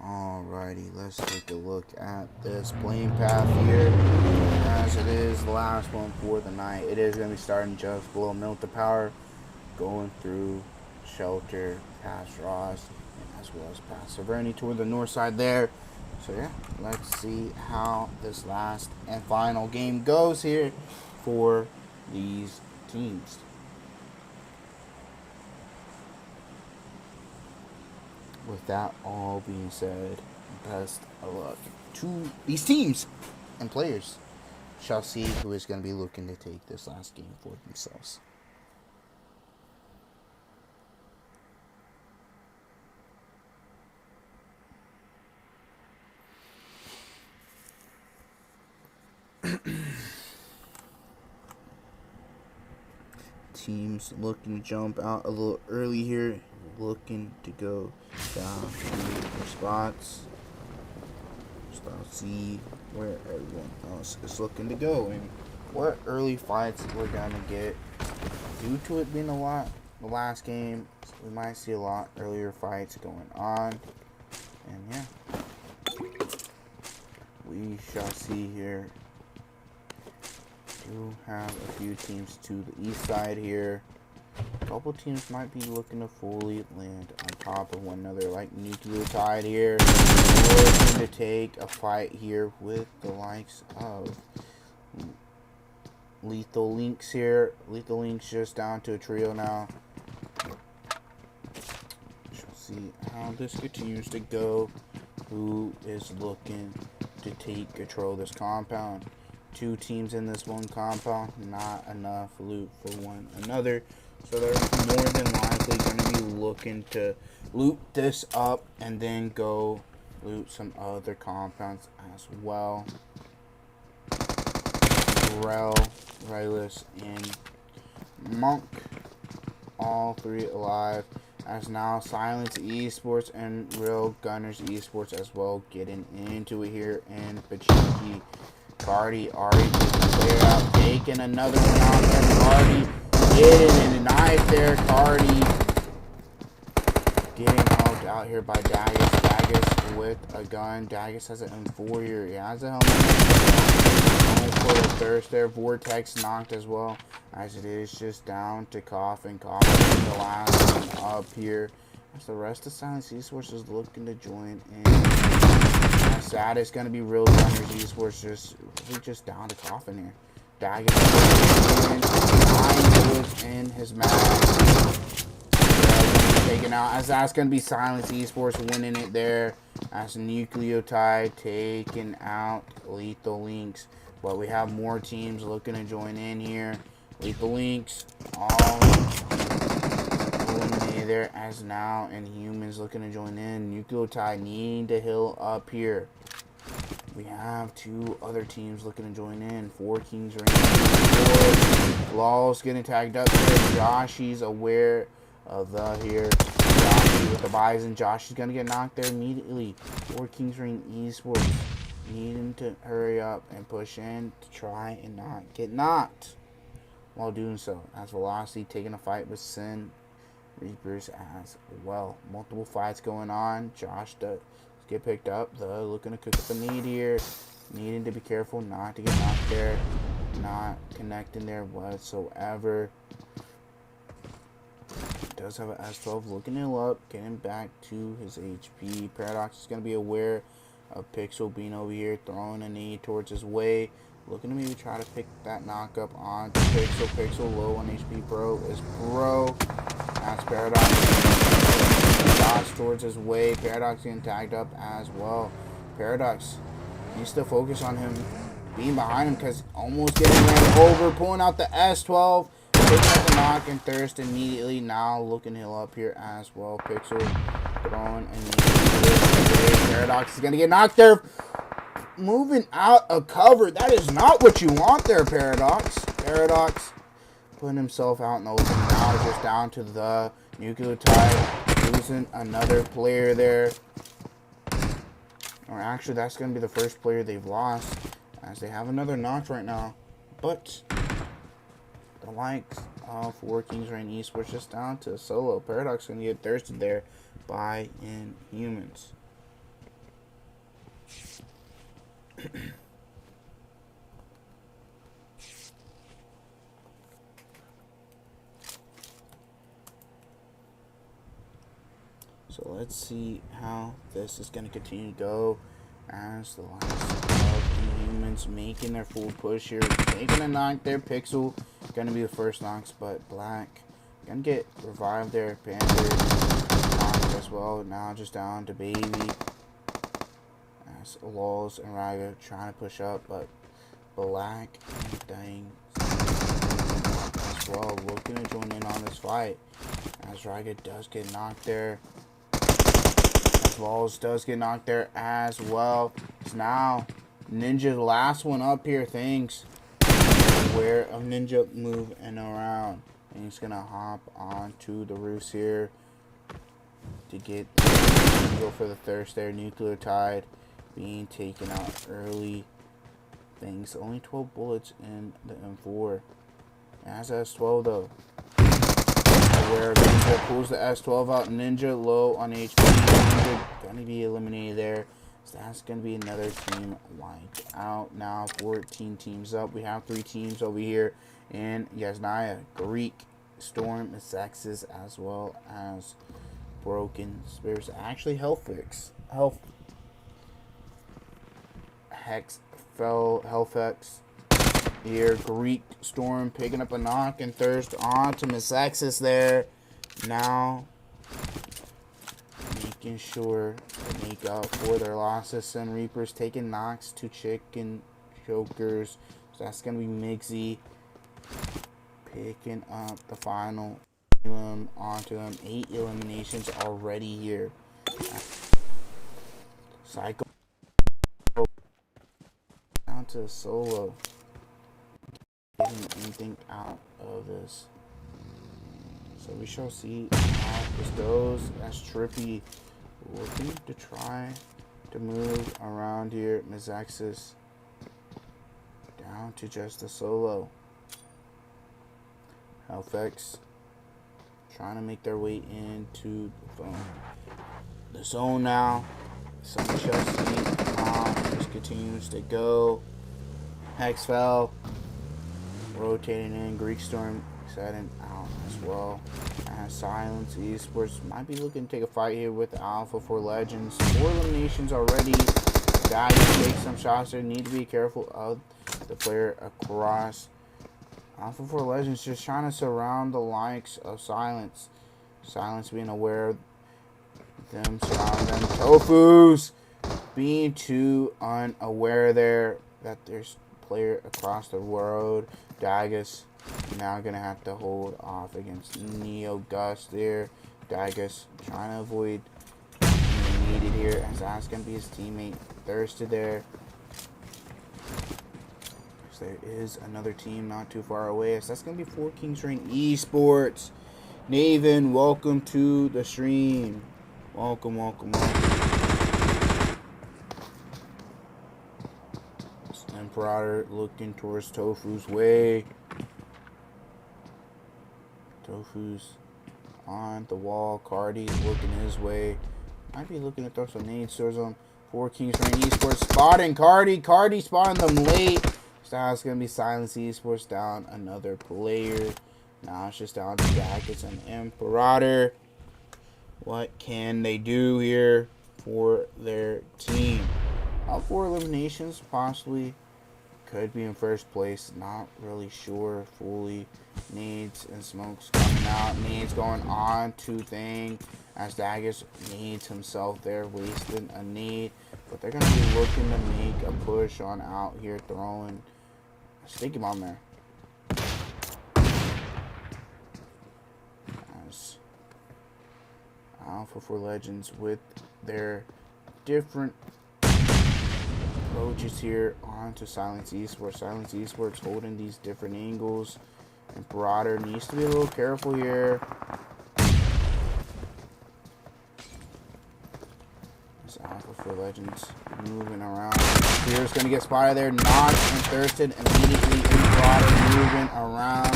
Alrighty, let's take a look at this playing path here, as it is the last one for the night. It is going to be starting just below Milton Power, going through Shelter, past Ross, and as well as past Serenity toward the north side there. So yeah, let's see how this last and final game goes here for these teams. With that all being said, best of luck to these teams and players. Shall see who is going to be looking to take this last game for themselves. Teams looking to jump out a little early here, looking to go down to their spots. So I'll see where everyone else is looking to go and what early fights we're gonna get. Due to it being the last game, we might see a lot earlier fights going on. And yeah, we shall see here. Do have a few teams to the east side here. A couple teams might be looking to fully land on top of one another, like Nucleotide here. Looking to take a fight here with the likes of Lethal Lynx here. Lethal Lynx just down to a trio now. Shall see how this continues to go. Who is looking to take control of this compound? 2 teams in this one compound, not enough loot for one another. So they're more than likely going to be looking to loot this up and then go loot some other compounds as well. Raylis, and Monk, all 3 alive. As now SIlents Esports and Real Gunners Esports as well getting into it here. And Pachinki, Cardi already cleared out, taking another one out there. Cardi getting in a knife there. Cardi getting out out here by Dagus. Dagus with a gun. Dagus has an M4 here. He has a helmet. Going for the thirst there. Vortex knocked as well. As it is just down to Coffin. Coffin the last one up here. As the rest of SIlents Esports is looking to join in. How sad it's going to be Real Gunners Esports just down to Coffin here. Dagus 9 bullets in his mag. Taken out, as that's going to be SIlents Esports winning it there. As Nucleotide taking out Lethal Lynx. But we have more teams looking to join in here. Lethal Lynx all eliminated there, as now Inhumans looking to join in. Nucleotide needing to heal up here. We have 2 other teams looking to join in. FOUR Kings REGEN. Law's getting tagged up there. Joshy's aware of the here. Joshy with the Bison. Joshy's going to get knocked there immediately. FOUR Kings REGEN Esports needing to hurry up and push in to try and not get knocked while doing so. As Velocity taking a fight with Sin Reapers as well. Multiple fights going on. Josh does get picked up. Though looking to cook up a need here. Needing to be careful not to get knocked there. Not connecting there whatsoever. Does have an S12 looking him up. Getting back to his HP. Paradox is going to be aware of Pixel being over here. Throwing a knee towards his way. Looking to maybe try to pick that knock up on Pixel. Pixel low on HP. Bro is Bro. That's Paradox. Shots towards his way. Paradox getting tagged up as well. Paradox needs to focus on him being behind him, because almost getting ran over. Pulling out the S12. Taking out the knock and thirst immediately. Now looking heal up here as well. Pixel throwing and Paradox is going to get knocked there. Moving out of cover. That is not what you want there, Paradox. Paradox putting himself out in the open. Now just down to the Nucleotide. Losing another player there. Or actually, that's going to be the first player they've lost, as they have another knock right now. But the likes of FOUR Kings REGEN Esports just down to solo. Paradox going to get thirsted there by Inhumans. So let's see how this is going to continue to go, as the likes of Inhumans making their full push here. Taking a knock there. Pixel going to be the first knocks, but Black going to get revived there. Panther knocked as well. Now just down to Baby. As Lols and Raga trying to push up, but Black and Dang as well looking to join in on this fight, as Raga does get knocked there. Lols does get knocked there as well. It's now Ninja, the last one up here. Things aware of Ninja moving around, and he's gonna hop onto the roofs here to go for the thirst there. Nucleotide being taken out early. Things only 12 bullets in the M4. As S12 though. Where Ninja pulls the S12 out. Ninja low on HP. Ninja gonna be eliminated there. So that's gonna be another team wiped out. Now 14 teams up. We have 3 teams over here in Yasnaya, Greek, Storm, Mezexis, as well as Broken Spirits. Actually, Hexfell, Hellfex here. Greek Storm picking up a knock and thirst onto Mezexis there. Now making sure to make up for their losses. Sun Reapers taking knocks to Chicken Chokers. So that's going to be Mixie picking up the final onto him. 8 eliminations already here. Psycho down to solo. Getting anything out of this. So we shall see how this goes. As Trippy looking to try to move around here. Mezexis down to just a solo. Hellfex trying to make their way into the phone. the zone now. Some Chelsea just continues to go. Hexfell rotating in. Greek Storm setting out as well. SIlents Esports might be looking to take a fight here with Alpha FOUR Legends. 4 eliminations already. Guys take some shots there. Need to be careful of the player across. Alpha FOUR Legends just trying to surround the likes of SIlents. SIlents being aware of them, surrounding them. Tofu's being too unaware there that there's a player across the road. Dagus now gonna have to hold off against Neo Gus there. Dagus trying to avoid being needed here, as that's gonna be his teammate Thirsted there. So there is another team not too far away. So that's gonna be FOUR Kings REGEN Esports. Naven, welcome to the stream. Welcome, welcome, welcome. Emperor looking towards Tofu's way. Tofu's on the wall. Cardi's looking his way. Might be looking to throw some nades towards him. FOUR Kings REGEN Esports spotting Cardi. Cardi spotting them late. So it's going to be SIlents Esports down another player. Now it's just down to Jackets and Imperator. What can they do here for their team? All 4 eliminations possibly could be in first place. Not really sure fully. Nades and smokes coming out. Nades going on to thing. As Daggers needs himself there, wasting a nade. But they're going to be looking to make a push on out here, throwing a sticky bomb there. As Alpha FOUR Legends with their different approaches here onto SIlents Esports. SIlents Esports holding these different angles. Imperator needs to be a little careful here. This Alpha FOUR Legends moving around. Here's going to get spotted there. Knocked and Thirsted immediately. Imperator moving around.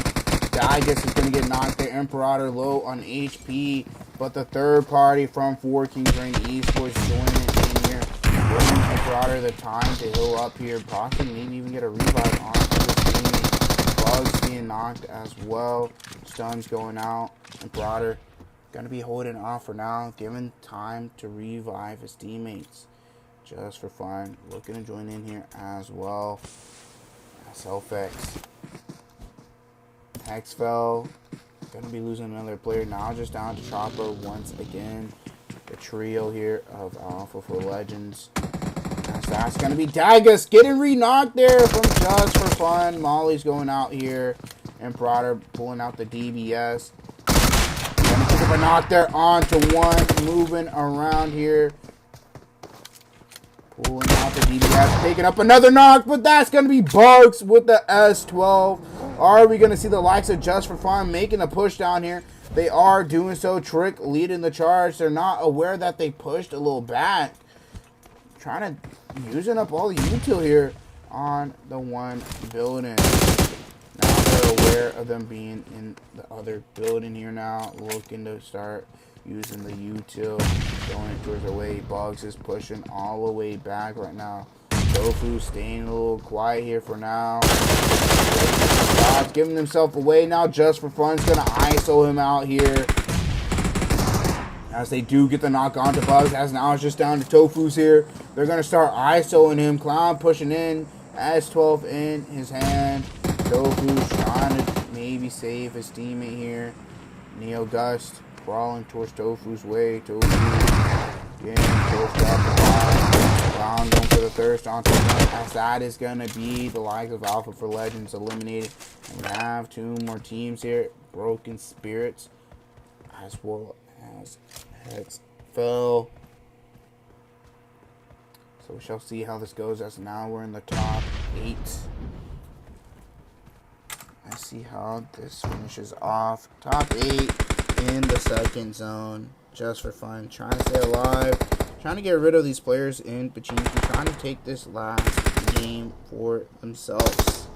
Dagus is going to get knocked there. Imperator low on HP. But the third party from FOUR Kings REGEN Esports joining in here. Giving Imperator the time to heal up here. Possibly maybe even get a revive on this teammate. Bugs being knocked as well. Stuns going out. Imperator going to be holding off for now. Given time to revive his teammates. Just for fun. Looking to join in here as well. Selfex. Hexfell. Going to be losing another player. Now just down to Chopper once again. The trio here of Alpha FOUR Legends. That's going to be Dagus getting re-knocked there from Just for Fun. Molly's going out here. Imperator pulling out the DBS. Going to pick up a knock there onto one. Moving around here. Pulling out the DBS. Taking up another knock. But that's going to be Bugs with the S12. Are we going to see the likes of Just for Fun making a push down here? They are doing so. Trick leading the charge. They're not aware that they pushed a little back. Trying to using up all the util here on the one building. Now they're aware of them being in the other building here now. Looking to start using the util. Going towards their way. Bugs is pushing all the way back right now. Tofu staying a little quiet here for now. Giving himself away now. Just for Fun's going to ISO him out here. As they do get the knock on to Bugs. As now it's just down to Tofu's here. They're going to start ISOing him. Clown pushing in. S12 in his hand. Tofu's trying to maybe save his teammate here. Neo Gust crawling towards Tofu's way. Tofu getting pushed up the bottom. Clown going for the thirst onto him. As that is going to be the likes of Alpha FOUR Legends eliminated. And we have 2 more teams here. Broken Spirits as well as Hexfell. So we shall see how this goes, as now we're in the top 8. Let's see how this finishes off. Top 8 in the second zone. Just for Fun. Trying to stay alive. Trying to get rid of these players in Pachinki. Trying to take this last game for themselves.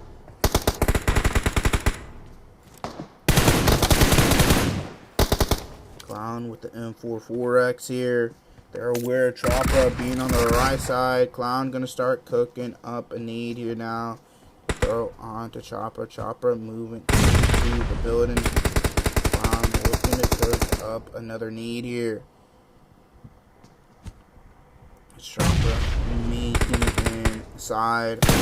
Clown with the M44X here. They're aware. Chopper being on the right side. Clown gonna start cooking up a need here now. Throw on to Chopper. Chopper moving into the building. Clown looking to cook up another need here. Chopper making it inside. Chopper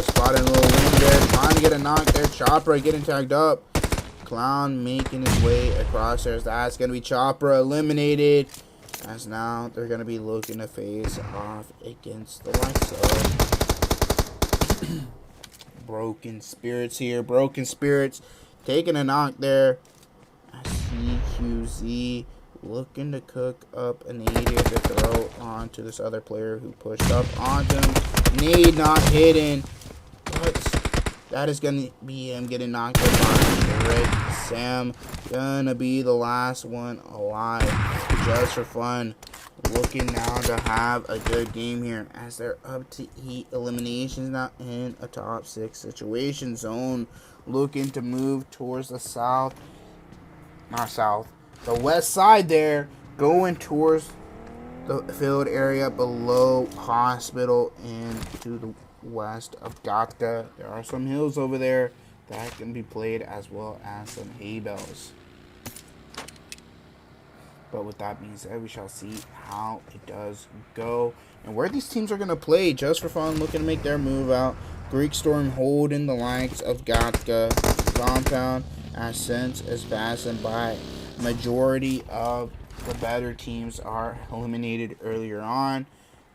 spotting a little wing there. Trying to get a knock there. Chopper getting tagged up. Clown making his way across there. That's going to be Chopper eliminated. As now they're going to be looking to face off against the likes of Broken Spirits here. Broken Spirits taking a knock there. CQZ looking to cook up a nade here to throw onto this other player who pushed up onto him. Nade not hidden. But that is going to be him getting knocked out by Rick. Sam gonna be the last one alive. Just for fun. Looking now to have a good game here as they're up to 8 eliminations now in a top 6 situation. Zone looking to move towards the south. Not south. The west side there. Going towards the field area below hospital and to the west of Gatka. There are some hills over there that can be played as well as some hay bales. But with that being said, we shall see how it does go and where these teams are going to play. Just for fun, looking to make their move out. Greek Storm holding the likes of Gatka. Compound as Sense is passing by. Majority of the better teams are eliminated earlier on.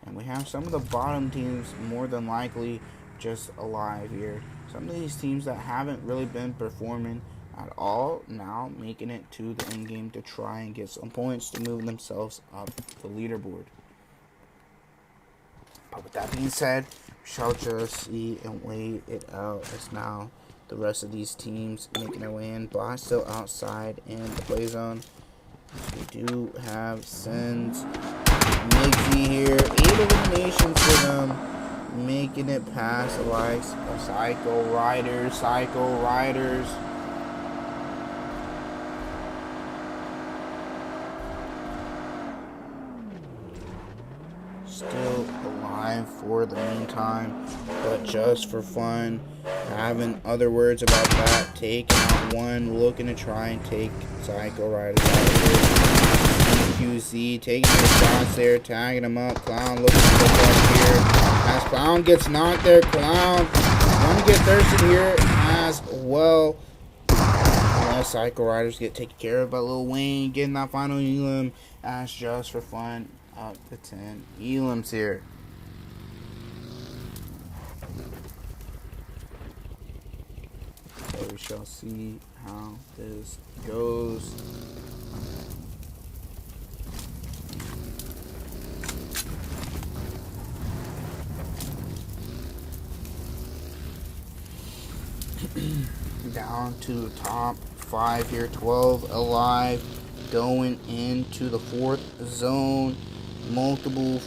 And we have some of the bottom teams more than likely just alive here. Some of these teams that haven't really been performing at all now making it to the end game to try and get some points to move themselves up the leaderboard. But with that being said, we shall just see and wait it out as now the rest of these teams making their way in. Boss still outside in the play zone. We do have Sins, Mixie here. 8 eliminations for them. Making it past the likes of Psycho Riders. Still alive for the meantime, but just for fun, having other words about that. Taking out one, looking to try and take Psycho Riders out of here. QC taking the shots there, tagging him up. Clown looking to look up here. As Clown gets knocked there, Clown going to get thirsted here as well. Psycho Riders get taken care of by Lil Wayne, getting that final elim as just for fun. Up to 10 elims here. So we shall see how this goes. Down to the top 5 here, 12 alive, going into the 4th zone. Multiple,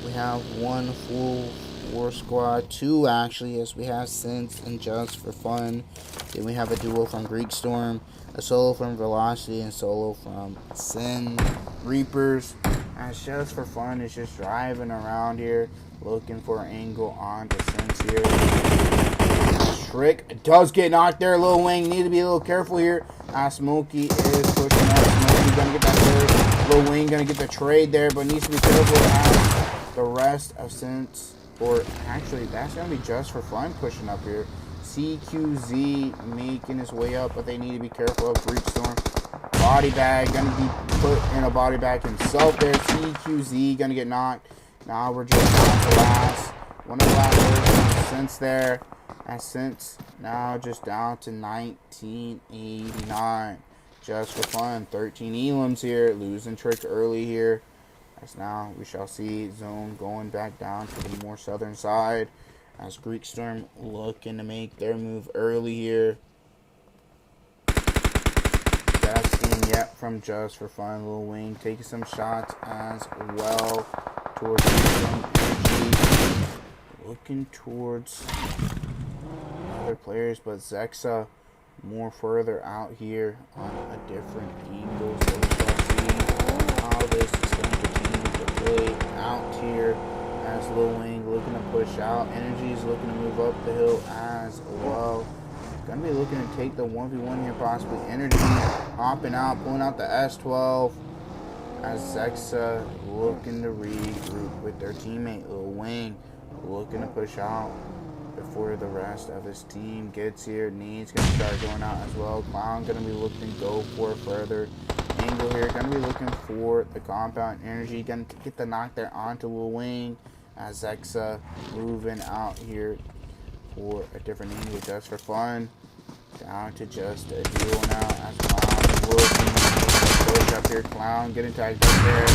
we have 1 full 4 squad, 2 actually, as we have Sense and Just for Fun. Then we have a duo from Greek Storm, a solo from Velocity, and solo from Sin Reapers. As Just for Fun is just driving around here, looking for an angle on to Sense here. Trick does get knocked there. Lil Wayne need to be a little careful here. Smokey is pushing up. Smokey's gonna get that third. Lil Wayne gonna get the trade there, but needs to be careful as the rest of Sense, or actually that's gonna be Just for Fun pushing up here. CQZ making his way up, but they need to be careful of Greek Storm. Body bag gonna be put in a body bag himself there. CQZ gonna get knocked. Now we're just down to last. One of the last versions Sense there. And Sense now just down to 1989. Just for Fun, 13 elims here. Losing Trick early here. As now we shall see Zone going back down to the more southern side. As Greek Storm looking to make their move early here. Best game yet from Just for Fun. Lil Wayne taking some shots as well towards some energy. Looking towards other players, but Zexa more further out here on a different angle. So we shall see way out here as Lil Wing looking to push out. Energy is looking to move up the hill as well. Gonna be looking to take the 1v1 here possibly. Energy hopping out, pulling out the S12 as Zexa looking to regroup with their teammate Lil Wing, looking to push out before the rest of his team gets here. Need's gonna start going out as well. Clown gonna be looking to go for a further angle here. Gonna be looking for the compound. Energy gonna get the knock there onto Lil Wing as Zexa moving out here for a different angle just for fun. Down to just a duel now as Clown looking to push up here. Clown getting tagged up there.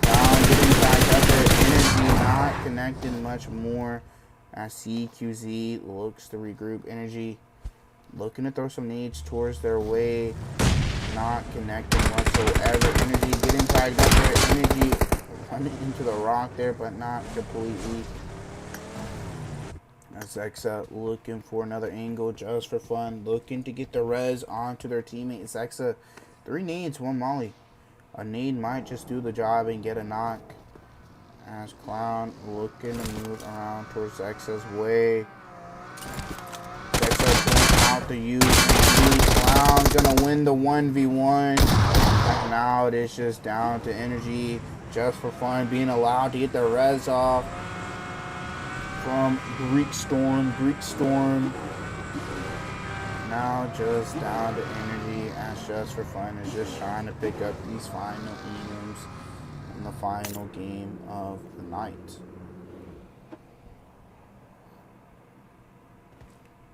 Clown getting tagged up there. Energy not connecting much more as CQZ looks to regroup. Energy looking to throw some nades towards their way. Not connecting whatsoever. Energy getting tagged up there. Energy running into the rock there, but not completely. As Zexa looking for another angle just for fun. Looking to get the res onto their teammate. Zexa, 3 nades, 1 molly. A nade might just do the job and get a knock. As Clown looking to move around towards Zexa's way. Zexa pulling out the use. Clown gonna win the 1v1. And now it is just down to Energy just for fun, being allowed to get the res off from Greek Storm. Now just down to Energy as just for fun is just trying to pick up these final items in the final game of the night.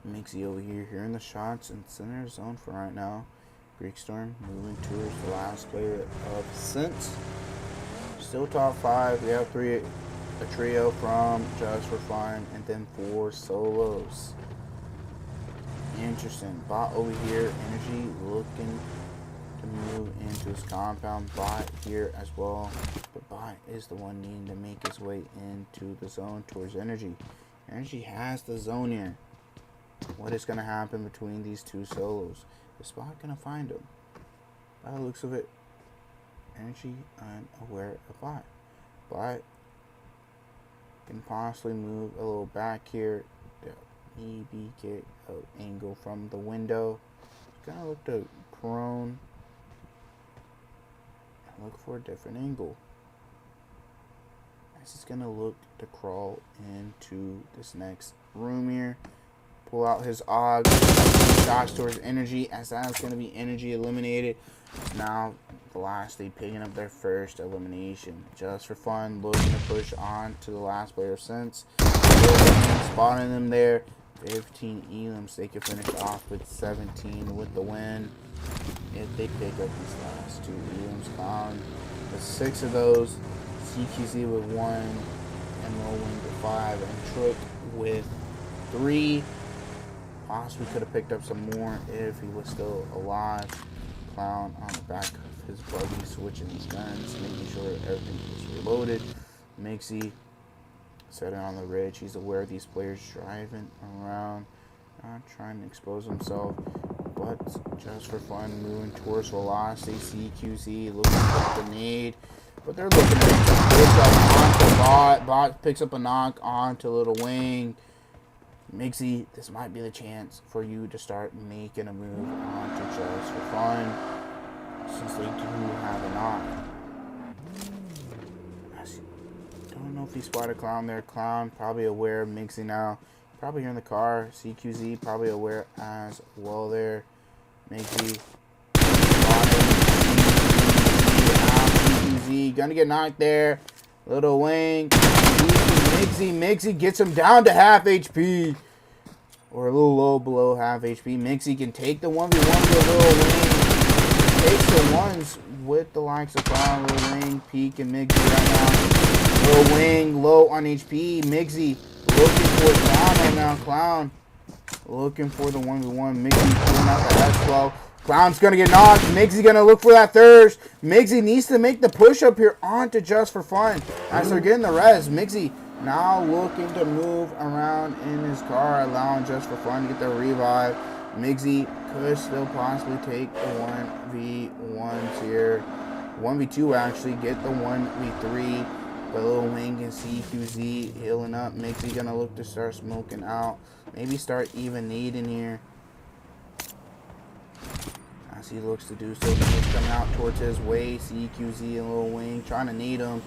Mixie over here hearing the shots in center zone for right now. Greek Storm moving towards the last player of Since. Still top 5. We have a trio from Just for Fun, and then 4 solos. Interesting. Bot over here, Energy looking to move into his compound. Bot here as well, but Bot is the one needing to make his way into the zone towards Energy. Energy has the zone here. What is going to happen between these 2 solos? Is Bot going to find him? By the looks of it, Energy unaware of Bot. Bot can possibly move a little back here. Maybe get an angle from the window. He's gonna look to prone and look for a different angle. As he's gonna look to crawl into this next room here. Pull out his AUG. Dodge towards Energy, as that's gonna be Energy eliminated. Now Velocity picking up their first elimination. Just for Fun looking to push on to the last player since. Spotting them there. 15 elims. They can finish off with 17 with the win if they pick up these last 2 elims. Clown with 6 of those. CQZ with 1. And Lil Wing with 5. And Trick with 3. Possibly could have picked up some more if he was still alive. Clown on the back of his buggy, switching his guns, making sure everything is reloaded. Mixie setting on the ridge. He's aware of these players driving around, not trying to expose himself, but just for fun, moving towards Velocity. CQZ looking for the nade, but they're looking to push up onto Bot. Bot picks up a knock onto Lil Wing. Mixie, this might be the chance for you to start making a move onto Just for Fun, since they do have a knock. I don't know if he spotted Clown there. Clown probably aware of Mixie now. Probably here in the car. CQZ probably aware as well there. Mixie. CQZ gonna get knocked there. Lil Wing. Mixie gets him down to half HP. Or a little low below half HP. Mixie can take the 1v1 with Lil Wing. Takes the ones with the likes of Clown, Lil Wing, Peak, and Mixie right now. Lil Wing low on HP. Mixie looking for Clown right now. Clown looking for the 1v1. Mixie pulling out the S12. Clown's gonna get knocked. Mixie gonna look for that thirst. Mixie needs to make the push up here onto Just for Fun. As they're getting the res, Mixie now looking to move around in his car, allowing Just for Fun to get the revive. Mixie could still possibly take the 1v1s here. 1v2 actually, get the 1v3 But Lil Wing and CQZ healing up. Mixie gonna look to start smoking out. Maybe start even nading here. As he looks to do so. He's coming out towards his way. CQZ and Lil Wing trying to nade him.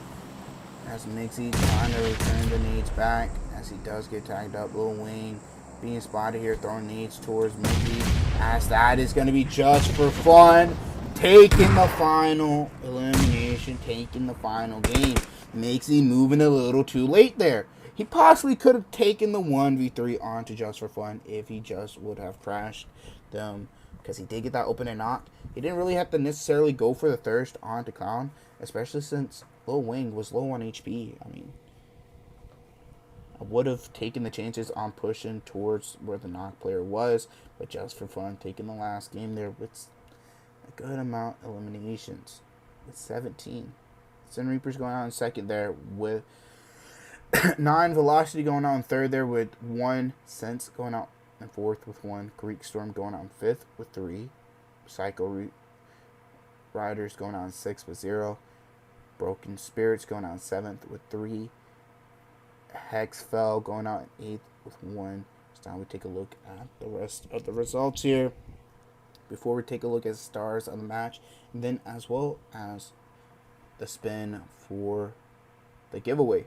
As Mixie trying to return the nades back. As he does get tagged up. Lil Wing being spotted here, throwing nades towards Mixie. As that is going to be just for fun. Taking the final elimination. Taking the final game. Mixie moving a little too late there. He possibly could have taken the 1v3 onto just for fun if he just would have crashed them. Because he did get that open and knock. He didn't really have to necessarily go for the thirst onto Clown. Especially since Lil Wing was low on HP. I mean, I would have taken the chances on pushing towards where the knock player was. But just for fun, taking the last game there with a good amount of eliminations. With 17. Sin Reaper's going out in second there with 9. Velocity going out in third there with 1. Sense going out in fourth with 1. Greek Storm going out in fifth with 3. Psycho Riders going out in 6th with 0. Broken Spirits going out in 7th with 3. Hexfell going out in 8th with 1. So now we take a look at the rest of the results here before we take a look at the stars of the match, and then as well as the spin for the giveaway.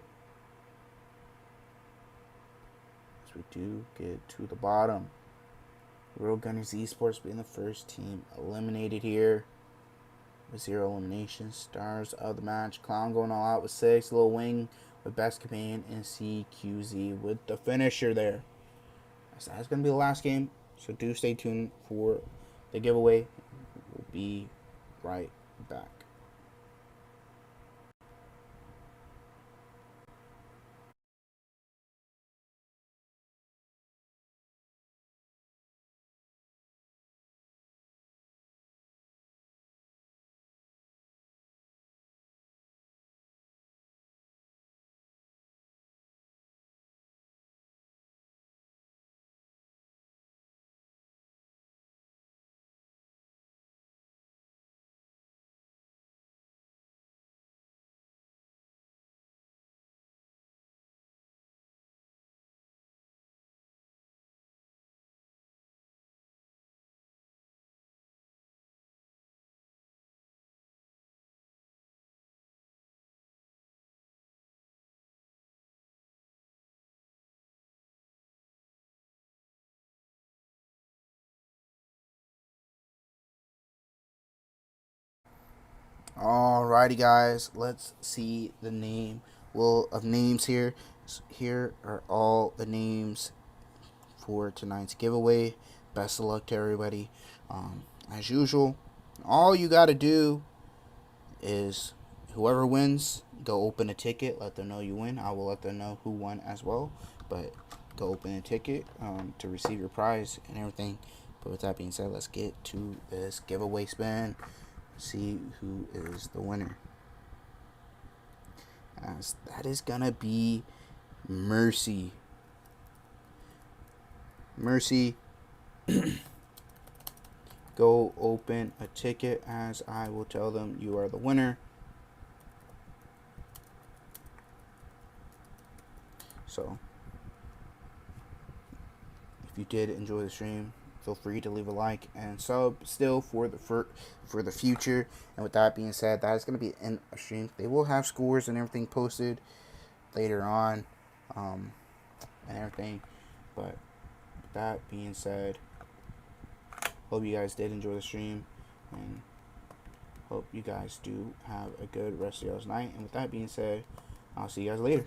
As we do get to the bottom. Roadgunners Esports being the first team eliminated here with 0 eliminations. Stars of the match. Clown going all out with 6. Lil Wing with best companion, and CQZ with the finisher there. So that's going to be the last game. So do stay tuned for the giveaway. We'll be right back. Alrighty, guys, let's see the name of names here. So here are all the names for tonight's giveaway. Best of luck to everybody. As usual, all you got to do is whoever wins, go open a ticket. Let them know you win. I will let them know who won as well. But go open a ticket to receive your prize and everything. But with that being said, let's get to this giveaway spin. See who is the winner. As that is gonna be Mercy. Mercy, go open a ticket, as I will tell them you are the winner. So if you did enjoy the stream, feel free to leave a like and sub still for the future. And with that being said, that is going to be in a stream. They will have scores and everything posted later on, and everything. But with that being said, hope you guys did enjoy the stream, and hope you guys do have a good rest of y'all's night. And with that being said, I'll see you guys later.